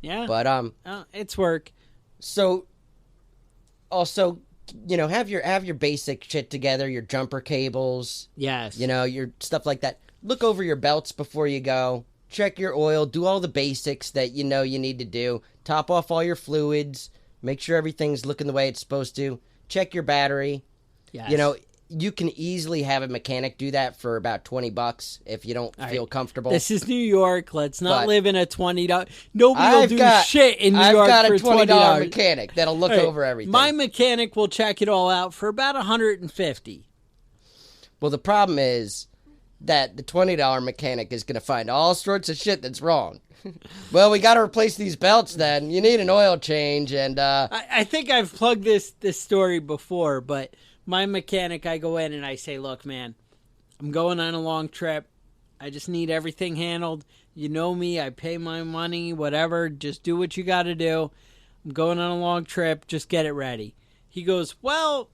S2: Yeah,
S3: But
S2: it's work.
S3: so also, have your basic shit together, your jumper cables,
S2: Yes.
S3: your stuff like that. Look over your belts before you go. Check your oil. Do all the basics that you need to do. Top off all your fluids. Make sure everything's looking the way it's supposed to. Check your battery.
S2: Yes.
S3: You can easily have a mechanic do that for about $20 if you don't feel comfortable.
S2: This is New York. Let's not
S3: But
S2: live in a $20. Nobody will do shit in New
S3: I've
S2: York
S3: got
S2: for
S3: a $20
S2: $20.
S3: mechanic that'll look
S2: All right,
S3: over everything.
S2: My mechanic will check it all out for about $150.
S3: Well, the problem is that the $20 mechanic is going to find all sorts of shit that's wrong. Well, we got to replace these belts then. You need an oil change and
S2: I think I've plugged this story before, but my mechanic, I go in and I say, look, man, I'm going on a long trip. I just need everything handled. You know me. I pay my money, whatever. Just do what you got to do. I'm going on a long trip. Just get it ready. He goes, well,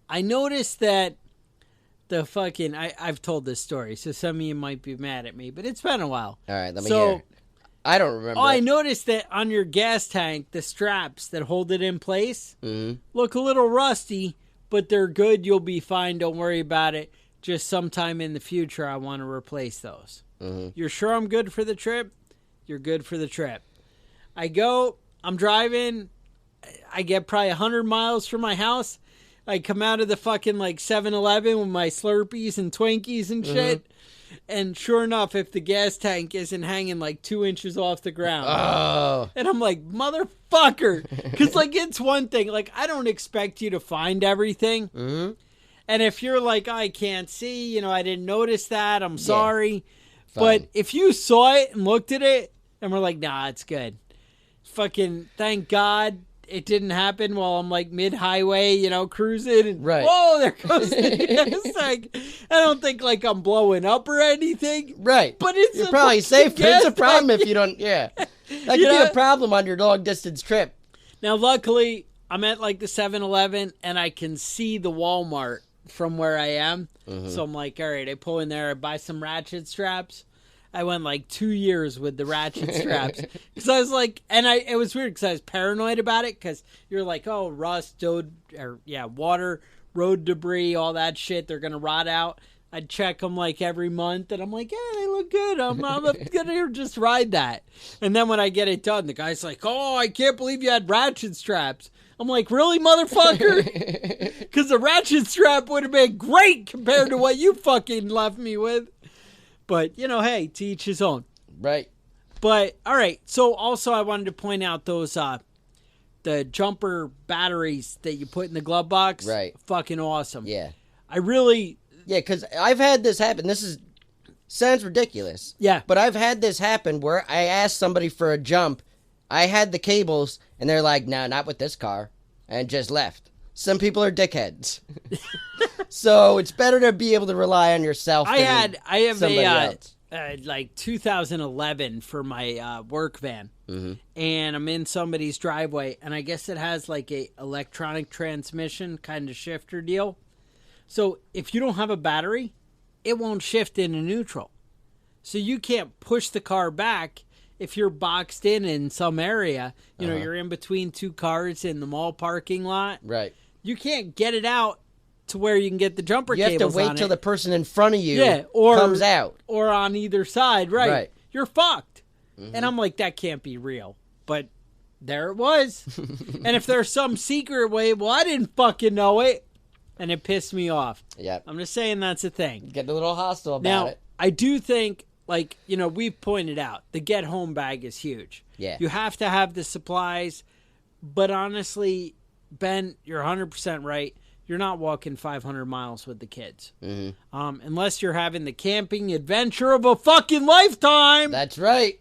S2: I noticed that I've told this story, so some of you might be mad at me, but it's been a while.
S3: all right, let me hear. I don't remember.
S2: I noticed that on your gas tank, the straps that hold it in place look a little rusty, but they're good. You'll be fine. Don't worry about it. Just sometime in the future, I want to replace those. You're sure I'm good for the trip? You're good for the trip. I'm driving. I get probably 100 miles from my house. I come out of the fucking 7-Eleven with my Slurpees and Twinkies and shit. And sure enough, if the gas tank isn't hanging 2 inches off the ground.
S3: Oh.
S2: And I'm like, motherfucker. Because it's one thing. I don't expect you to find everything. And if you're like, I can't see, I didn't notice that. I'm sorry.
S3: Fine.
S2: But if you saw it and looked at it and we're like, nah, it's good. Fucking thank God it didn't happen while I'm mid-highway, cruising. And,
S3: Right.
S2: whoa, there goes the gas tank. I don't think I'm blowing up or anything.
S3: Right.
S2: But it's
S3: You're
S2: a
S3: probably
S2: fucking
S3: safe, but it's a
S2: gas
S3: problem
S2: tank.
S3: if you don't, yeah. That could be a problem on your long-distance trip.
S2: Now, luckily, I'm at the 7-Eleven and I can see the Walmart from where I am. So I'm like, all right, I pull in there, I buy some ratchet straps. I went 2 years with the ratchet straps because I was it was weird because I was paranoid about it because you're like, oh, rust, water, road debris, all that shit, they're gonna rot out. I'd check them every month, and I'm like, yeah, they look good. I'm gonna just ride that. And then when I get it done, the guy's like, oh, I can't believe you had ratchet straps. I'm like, really, motherfucker? Because the ratchet strap would have been great compared to what you fucking left me with. But, hey, to each his own.
S3: Right.
S2: But, all right. So, also, I wanted to point out those, the jumper batteries that you put in the glove box.
S3: Right.
S2: Fucking awesome.
S3: Yeah.
S2: Yeah,
S3: because I've had this happen. Sounds ridiculous.
S2: Yeah.
S3: But I've had this happen where I asked somebody for a jump. I had the cables, and they're like, no, not with this car, and just left. Some people are dickheads. So it's better to be able to rely on yourself.
S2: I have
S3: somebody else.
S2: like 2011 for my work van, and I'm in somebody's driveway, and I guess it has like a electronic transmission kind of shifter deal. So if you don't have a battery, it won't shift into neutral. So you can't push the car back if you're boxed in some area. You know, you're in between two cars in the mall parking lot.
S3: Right.
S2: You can't get it out to where you can get the jumper cables on it.
S3: You have to wait till the person in front of you comes out.
S2: Or on either side, right. You're fucked. And I'm like, that can't be real. But there it was. And if there's some secret way, well, I didn't fucking know it. And it pissed me off.
S3: Yep.
S2: I'm just saying that's a thing.
S3: Getting a little hostile about it.
S2: I do think, like, you know, we've pointed out, the get home bag is huge.
S3: Yeah.
S2: You have to have the supplies. But honestly, Ben, you're 100% right. You're not walking 500 miles with the kids. Unless you're having the camping adventure of a fucking lifetime.
S3: That's right.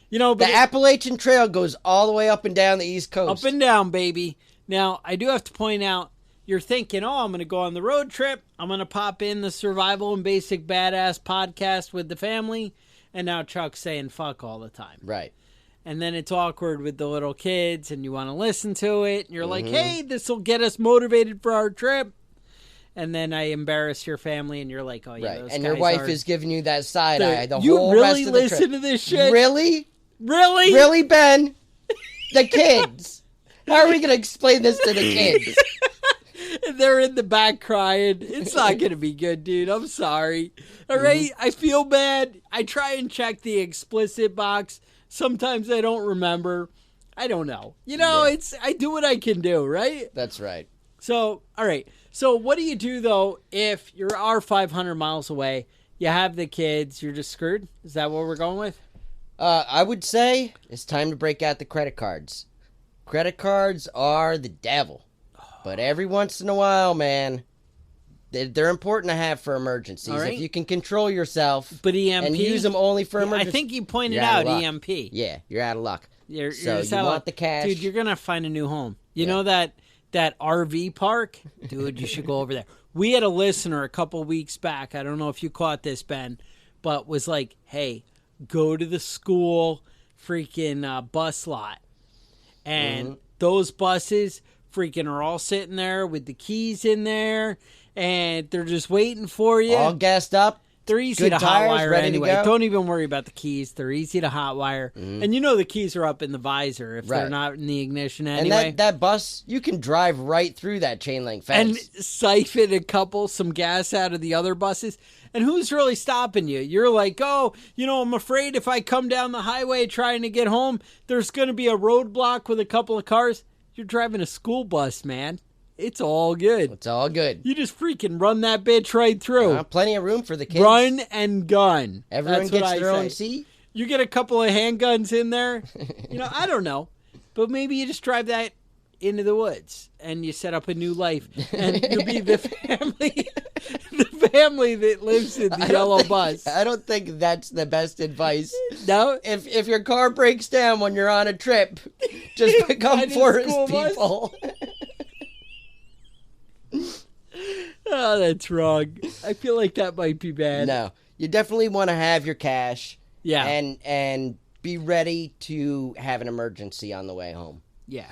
S2: You know, but
S3: the Appalachian Trail goes all the way up and down the East Coast.
S2: Up and down, baby. Now, I do have to point out, you're thinking, oh, I'm going to go on the road trip. I'm going to pop in the Survival and Basic Badass podcast with the family. And now Chuck's saying fuck all the time.
S3: Right.
S2: And then it's awkward with the little kids and you want to listen to it. And you're like, hey, this will get us motivated for our trip. And then I embarrass your family and you're like, oh, yeah, those
S3: and
S2: guys
S3: your wife
S2: are...
S3: is giving you that side eye the
S2: you
S3: whole
S2: really
S3: rest of the
S2: listen
S3: trip.
S2: to this shit?
S3: Really?
S2: Really?
S3: Really, Ben? The kids. How are we going to explain this to the kids?
S2: And they're in the back crying. It's not going to be good, dude. I'm sorry. All right? I feel bad. I try and check the explicit box. Sometimes I don't remember. I don't know. You know, I do what I can do, right?
S3: That's right.
S2: So, all right. So what do you do, though, if you are 500 miles away, you have the kids, you're just screwed? Is that what we're going with?
S3: I would say it's time to break out the credit cards. Credit cards are the devil. But every once in a while, man, they're important to have for emergencies.
S2: Right.
S3: If you can control yourself
S2: but EMP,
S3: and use them only for emergencies.
S2: I think you pointed out EMP.
S3: Yeah, you're out of luck.
S2: You're
S3: you want the cash.
S2: Dude, you're going to find a new home. You know that RV park? Dude, you should go over there. We had a listener a couple weeks back. I don't know if you caught this, Ben, but was like, hey, go to the school freaking bus lot. And those buses freaking are all sitting there with the keys in there, and they're just waiting for you.
S3: All gassed up.
S2: They're easy to hotwire anyway. Don't even worry about the keys. They're easy to hotwire. And you know the keys are up in the visor if they're not in the ignition anyway.
S3: And that bus, you can drive right through that chain link fence.
S2: And siphon some gas out of the other buses. And who's really stopping you? You're like, oh, you know, I'm afraid if I come down the highway trying to get home, there's going to be a roadblock with a couple of cars. You're driving a school bus, man. It's all good.
S3: It's all good.
S2: You just freaking run that bitch right through.
S3: Plenty of room for the kids.
S2: Run and gun.
S3: Everyone gets their own seat.
S2: You get a couple of handguns in there. You know, I don't know. But maybe you just drive that into the woods and you set up a new life. And you'll be the family that lives in the yellow bus.
S3: I don't think that's the best advice.
S2: No?
S3: If your car breaks down when you're on a trip, just become forest people.
S2: Oh, that's wrong. I feel like that might be bad.
S3: No. You definitely want to have your cash.
S2: Yeah.
S3: And be ready to have an emergency on the way home.
S2: Yeah.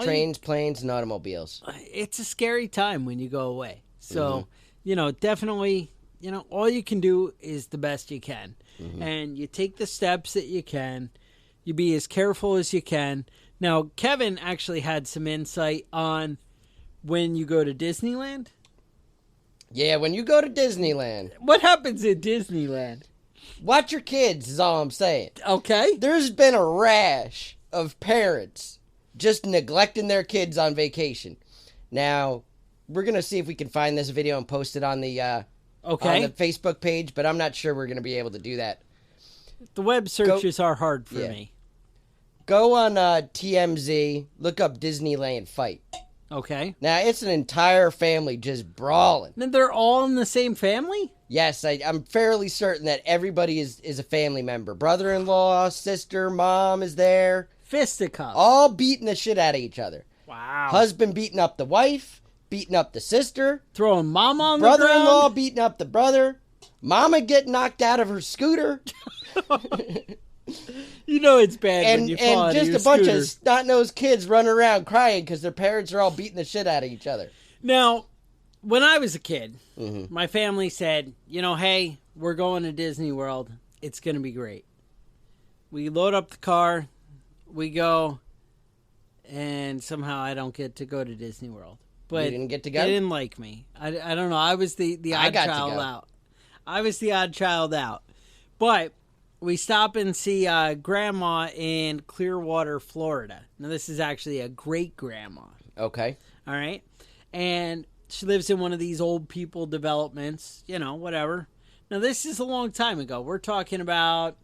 S3: Trains, planes, and automobiles.
S2: It's a scary time when you go away. So, you know, definitely, you know, all you can do is the best you can. And you take the steps that you can. You be as careful as you can. Now, Kevin actually had some insight on when you go to Disneyland.
S3: Yeah, when you go to Disneyland.
S2: What happens at Disneyland?
S3: Watch your kids is all I'm saying.
S2: Okay.
S3: There's been a rash of parents just neglecting their kids on vacation. Now, we're going to see if we can find this video and post it on the on the Facebook page, but I'm not sure we're going to be able to do that.
S2: The web searches are hard for me.
S3: Go on TMZ, look up Disneyland fight.
S2: Okay.
S3: Now, it's an entire family just brawling.
S2: And they're all in the same family?
S3: Yes, I'm fairly certain that everybody is a family member. Brother-in-law, sister, mom is there.
S2: Fisticuffs.
S3: All beating the shit out of each other.
S2: Wow.
S3: Husband beating up the wife, beating up the sister.
S2: Throwing mom on the ground.
S3: Brother-in-law beating up the brother. Mama get knocked out of her scooter.
S2: You know it's bad when you fall out of
S3: just
S2: your
S3: a bunch
S2: scooter.
S3: of snot-nosed kids running around crying because their parents are all beating the shit out of each other.
S2: Now, when I was a kid,
S3: Mm-hmm.
S2: my family said, hey, we're going to Disney World. It's going to be great. We load up the car, we go, and somehow I don't get to go to Disney World. But
S3: You didn't get to go?
S2: They didn't like me. I don't know. I was the
S3: I
S2: odd
S3: got to
S2: child
S3: go.
S2: out. I was the odd child out. But we stop and see Grandma in Clearwater, Florida. Now, this is actually a great-grandma.
S3: Okay.
S2: All right. And she lives in one of these old people developments, whatever. Now, this is a long time ago. We're talking about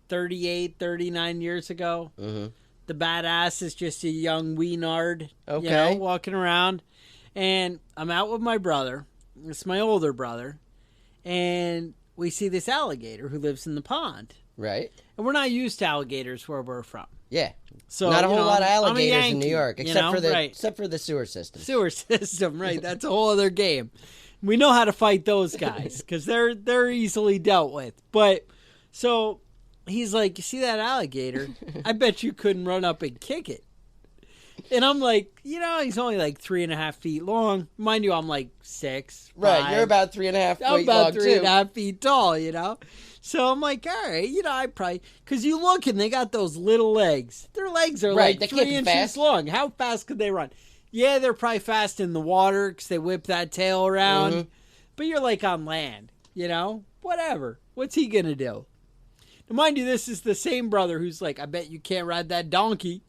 S2: 38, 39 years ago.
S3: Mm-hmm.
S2: The badass is just a young weenard,
S3: Okay.
S2: walking around. And I'm out with my brother. It's my older brother. And we see this alligator who lives in the pond.
S3: Right.
S2: And we're not used to alligators where we're from.
S3: Yeah.
S2: So
S3: Not a whole lot of
S2: I'm a
S3: alligators in
S2: Yankee,
S3: New York,
S2: you
S3: except
S2: know?
S3: for the
S2: Right.
S3: except for the sewer system.
S2: Sewer system, right? That's a whole other game. We know how to fight those guys because they're easily dealt with. But so he's like, "You see that alligator? I bet you couldn't run up and kick it." And I'm like, he's only like 3.5 feet long. Mind you, I'm like 6.
S3: Right.
S2: 5.
S3: You're about 3.5 feet
S2: I'm about
S3: long,
S2: 3.5 feet tall, So I'm like, all right, I probably, because you look and they got those little legs. Their legs are
S3: Right,
S2: like
S3: they
S2: 3
S3: can't be
S2: inches
S3: fast.
S2: long. How fast could they run? Yeah, they're probably fast in the water because they whip that tail around.
S3: Mhm.
S2: But you're like on land, Whatever. What's he going to do? Now, mind you, this is the same brother who's like, I bet you can't ride that donkey.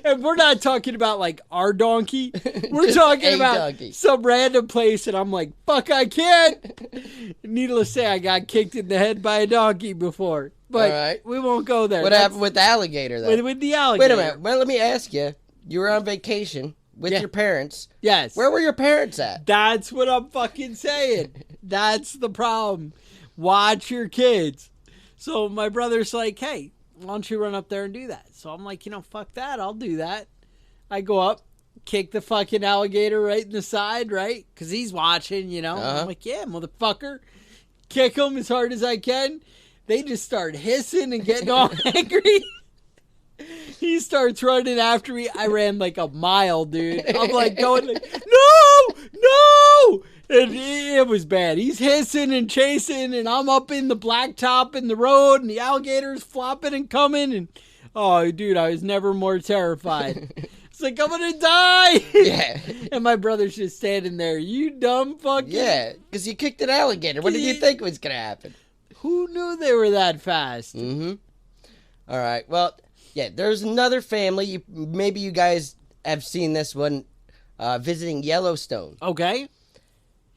S2: And we're not talking about like our donkey. We're
S3: Just
S2: talking
S3: a
S2: about
S3: donkey.
S2: some random place, and I'm like, fuck, I can't. Needless to say, I got kicked in the head by a donkey before. But
S3: All right.
S2: we won't go there.
S3: What
S2: That's-
S3: happened with the alligator, though?
S2: with the alligator?
S3: Wait a minute. Well, let me ask you. You were on vacation with
S2: Yeah.
S3: your parents.
S2: Yes.
S3: Where were your parents at?
S2: That's what I'm fucking saying. That's the problem. Watch your kids. So my brother's like, hey, why don't you run up there and do that? So I'm like, fuck that. I'll do that. I go up, kick the fucking alligator right in the side, right? Because he's watching, I'm like, yeah, motherfucker. Kick him as hard as I can. They just start hissing and getting all angry. He starts running after me. I ran like a mile, dude. I'm like going like, no! And it was bad. He's hissing and chasing, and I'm up in the blacktop in the road, and the alligator's flopping and coming. And oh, dude, I was never more terrified. It's like, I'm gonna die.
S3: Yeah.
S2: And my brother's just standing there. You dumb fucking.
S3: Yeah, because you kicked an alligator. What did you think was going to happen?
S2: Who knew they were that fast?
S3: Mm-hmm. All right. Well, yeah, there's another family. Maybe you guys have seen this one visiting Yellowstone.
S2: Okay.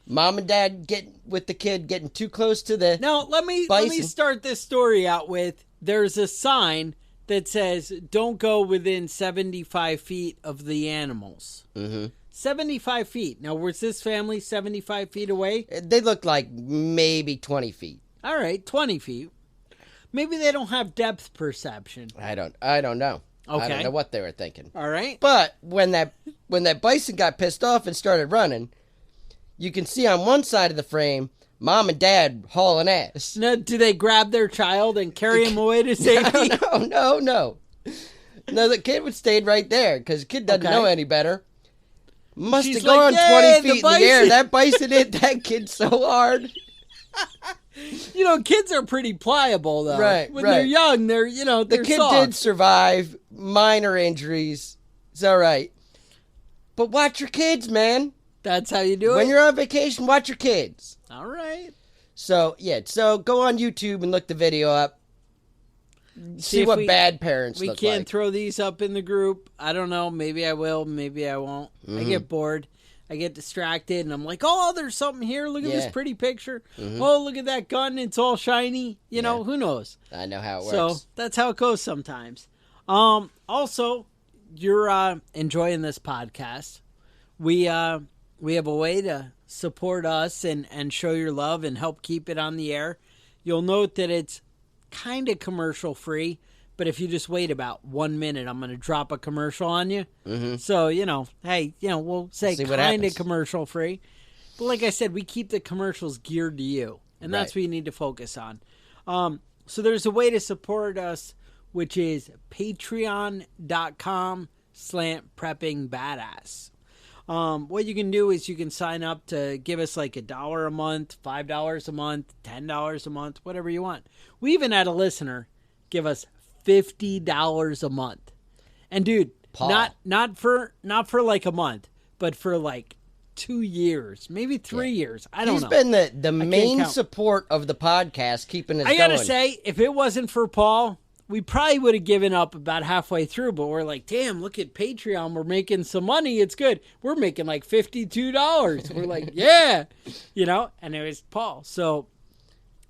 S3: Mom and dad with the kid getting too close to the...
S2: Now, let me
S3: Bison.
S2: start this story out with, there's a sign that says, don't go within 75 feet of the animals.
S3: Mm-hmm.
S2: 75 feet. Now, was this family 75 feet away?
S3: They look like maybe 20 feet.
S2: All right, 20 feet. Maybe they don't have depth perception.
S3: I don't know. I
S2: Okay.
S3: don't know what they were thinking.
S2: All right.
S3: But when that bison got pissed off and started running, you can see on one side of the frame mom and dad hauling ass.
S2: Now, do they grab their child and carry him away to safety?
S3: No. No, the kid would stayed right there because the kid doesn't
S2: Okay.
S3: know any better. Must
S2: She's
S3: have gone
S2: like, "Yay,
S3: 20
S2: the
S3: feet in the air.
S2: bison."
S3: That bison hit that kid so hard.
S2: Kids are pretty pliable, though.
S3: Right,
S2: When
S3: right.
S2: they're young, they're,
S3: The
S2: they're
S3: kid
S2: soft.
S3: did survive minor injuries. It's all right. But watch your kids, man.
S2: That's how you do it?
S3: When you're on vacation, watch your kids.
S2: All right.
S3: So go on YouTube and look the video up. See
S2: if
S3: what bad parents
S2: We
S3: look
S2: can't
S3: like.
S2: throw these up in the group. I don't know. Maybe I will. Maybe I won't. I get bored. I get distracted, and I'm like, oh, there's something here. Look at this
S3: Yeah.
S2: pretty picture. Oh, look at that gun. It's all shiny.
S3: Yeah.
S2: Who knows?
S3: I know how it
S2: So
S3: works.
S2: that's how it goes sometimes. Also, you're enjoying this podcast. We have a way to support us and show your love and help keep it on the air. You'll note that it's kind of commercial free, but if you just wait about 1 minute, I'm going to drop a commercial on you. So, hey, we'll say
S3: See what
S2: kind of
S3: happens.
S2: commercial free. But like I said, we keep the commercials geared to you, and that's
S3: Right.
S2: what you need to focus on. So there's a way to support us, which is patreon.com/preppingbadass. What you can do is you can sign up to give us like $1 a month, $5 a month, $10 a month, whatever you want. We even had a listener give us $50 a month. And dude,
S3: Paul.
S2: not for like a month, but for like 2 years, maybe 3 years. I don't know.
S3: He's been the main
S2: count.
S3: support of the podcast, keeping us
S2: I gotta
S3: going.
S2: say, if it wasn't for Paul, we probably would have given up about halfway through, but we're like, damn, look at Patreon. We're making some money. It's good. We're making like $52. We're like, yeah, and it was Paul. So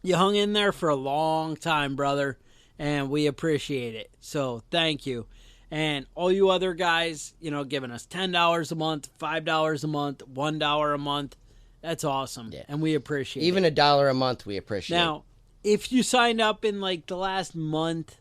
S2: you hung in there for a long time, brother, and we appreciate it. So thank you. And all you other guys, giving us $10 a month, $5 a month, $1 a month. That's awesome.
S3: Yeah.
S2: And we appreciate
S3: Even
S2: it.
S3: $1 a month, we appreciate.
S2: Now, if you signed up in like the last month,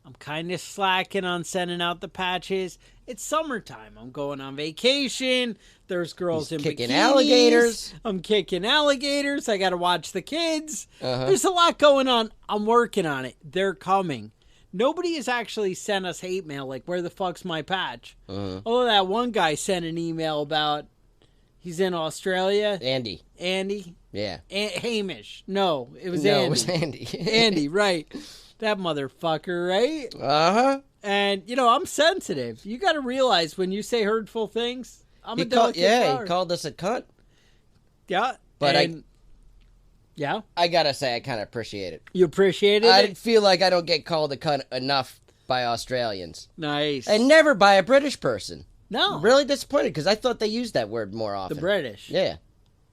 S2: I'm kind of slacking on sending out the patches. It's summertime. I'm going on vacation. There's girls
S3: He's
S2: in
S3: kicking
S2: bikinis.
S3: alligators.
S2: I'm kicking alligators. I got to watch the kids.
S3: Uh-huh.
S2: There's a lot going on. I'm working on it. They're coming. Nobody has actually sent us hate mail like, where the fuck's my patch? Although that one guy sent an email about he's in Australia.
S3: Andy.
S2: Andy?
S3: Yeah.
S2: Hamish. No, it was
S3: No,
S2: Andy.
S3: it was Andy.
S2: Andy, right. That motherfucker, right?
S3: Uh-huh.
S2: And, I'm sensitive. You got to realize when you say hurtful things, I'm a delicate flower.
S3: He called us a cunt.
S2: Yeah.
S3: But
S2: yeah,
S3: I gotta say, I kind of appreciate it.
S2: you appreciated
S3: I
S2: it?
S3: feel like I don't get called a cunt enough by Australians.
S2: Nice.
S3: And never by a British person.
S2: no.
S3: I'm really disappointed because I thought they used that word more often.
S2: The British.
S3: Yeah.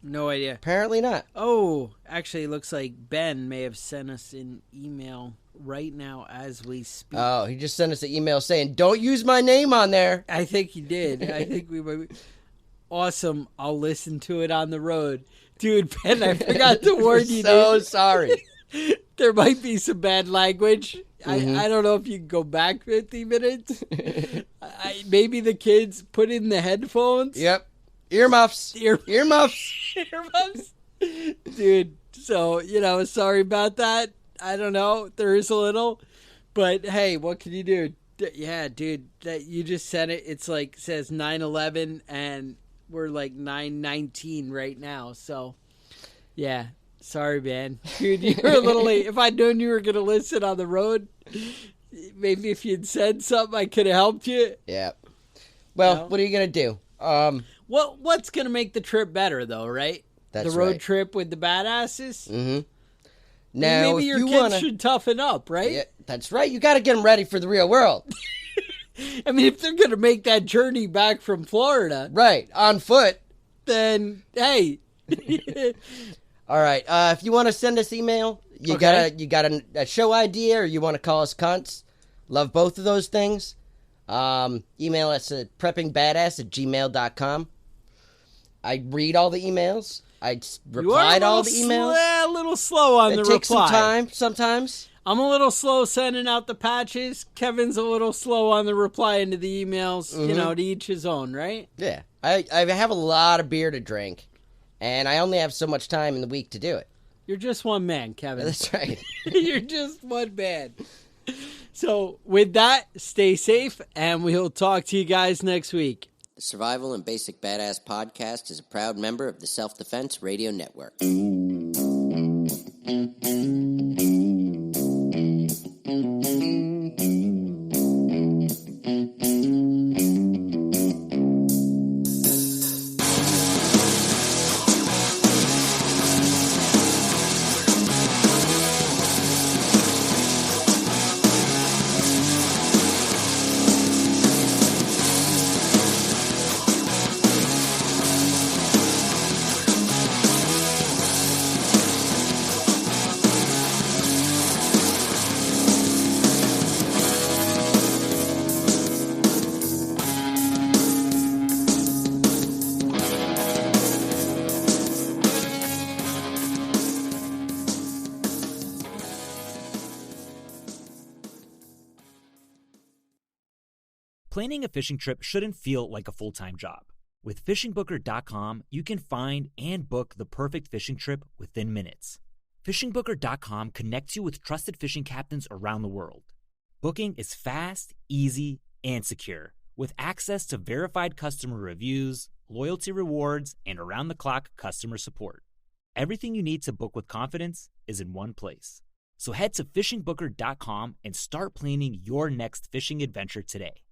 S2: No idea.
S3: Apparently not.
S2: Oh, actually, it looks like Ben may have sent us an email right now as we speak.
S3: Oh, he just sent us an email saying, don't use my name on there.
S2: I think he did. I think we might be... Awesome. I'll listen to it on the road. Dude, Ben, I forgot to warn you,
S3: So
S2: dude.
S3: sorry.
S2: There might be some bad language. I don't know if you can go back 50 minutes. Maybe the kids put in the headphones.
S3: Yep. Earmuffs. Earmuffs.
S2: Earmuffs. Dude, so, sorry about that. I don't know. There is a little. But, hey, what can you do? Yeah, dude, that you just said it. It's like, says 9/11, and we're like 9/19 right now. So, yeah. Sorry, man. Dude, you were a little late. If I'd known you were going to listen on the road, maybe if you'd said something, I could have helped you.
S3: Yeah. Well,
S2: No.
S3: what are you going to do?
S2: What's going to make the trip better, though, right?
S3: That's
S2: the road
S3: right.
S2: trip with the badasses?
S3: Mm-hmm. Now,
S2: Maybe
S3: if
S2: your
S3: you
S2: kids
S3: wanna...
S2: should toughen up, right?
S3: Yeah, that's right. You got to get them ready for the real world.
S2: I mean, if they're going to make that journey back from Florida,
S3: Right. On foot.
S2: then, hey.
S3: All right. If you want to send us email, you
S2: Okay.
S3: got a show idea, or you want to call us cunts. Love both of those things. Email us at preppingbadass@gmail.com. I read all the emails. I replied all the emails.
S2: A little slow on the
S3: It takes
S2: reply.
S3: some time sometimes.
S2: I'm a little slow sending out the patches. Kevin's a little slow on the replying to the emails. To each his own, right?
S3: Yeah. I have a lot of beer to drink, and I only have so much time in the week to do it.
S2: You're just one man, Kevin.
S3: That's right.
S2: You're just one man. So, with that, stay safe, and we'll talk to you guys next week.
S3: The Survival and Basic Badass podcast is a proud member of the Self-Defense Radio Network.
S1: Planning a fishing trip shouldn't feel like a full-time job. With FishingBooker.com, you can find and book the perfect fishing trip within minutes. FishingBooker.com connects you with trusted fishing captains around the world. Booking is fast, easy, and secure, with access to verified customer reviews, loyalty rewards, and around-the-clock customer support. Everything you need to book with confidence is in one place. So head to FishingBooker.com and start planning your next fishing adventure today.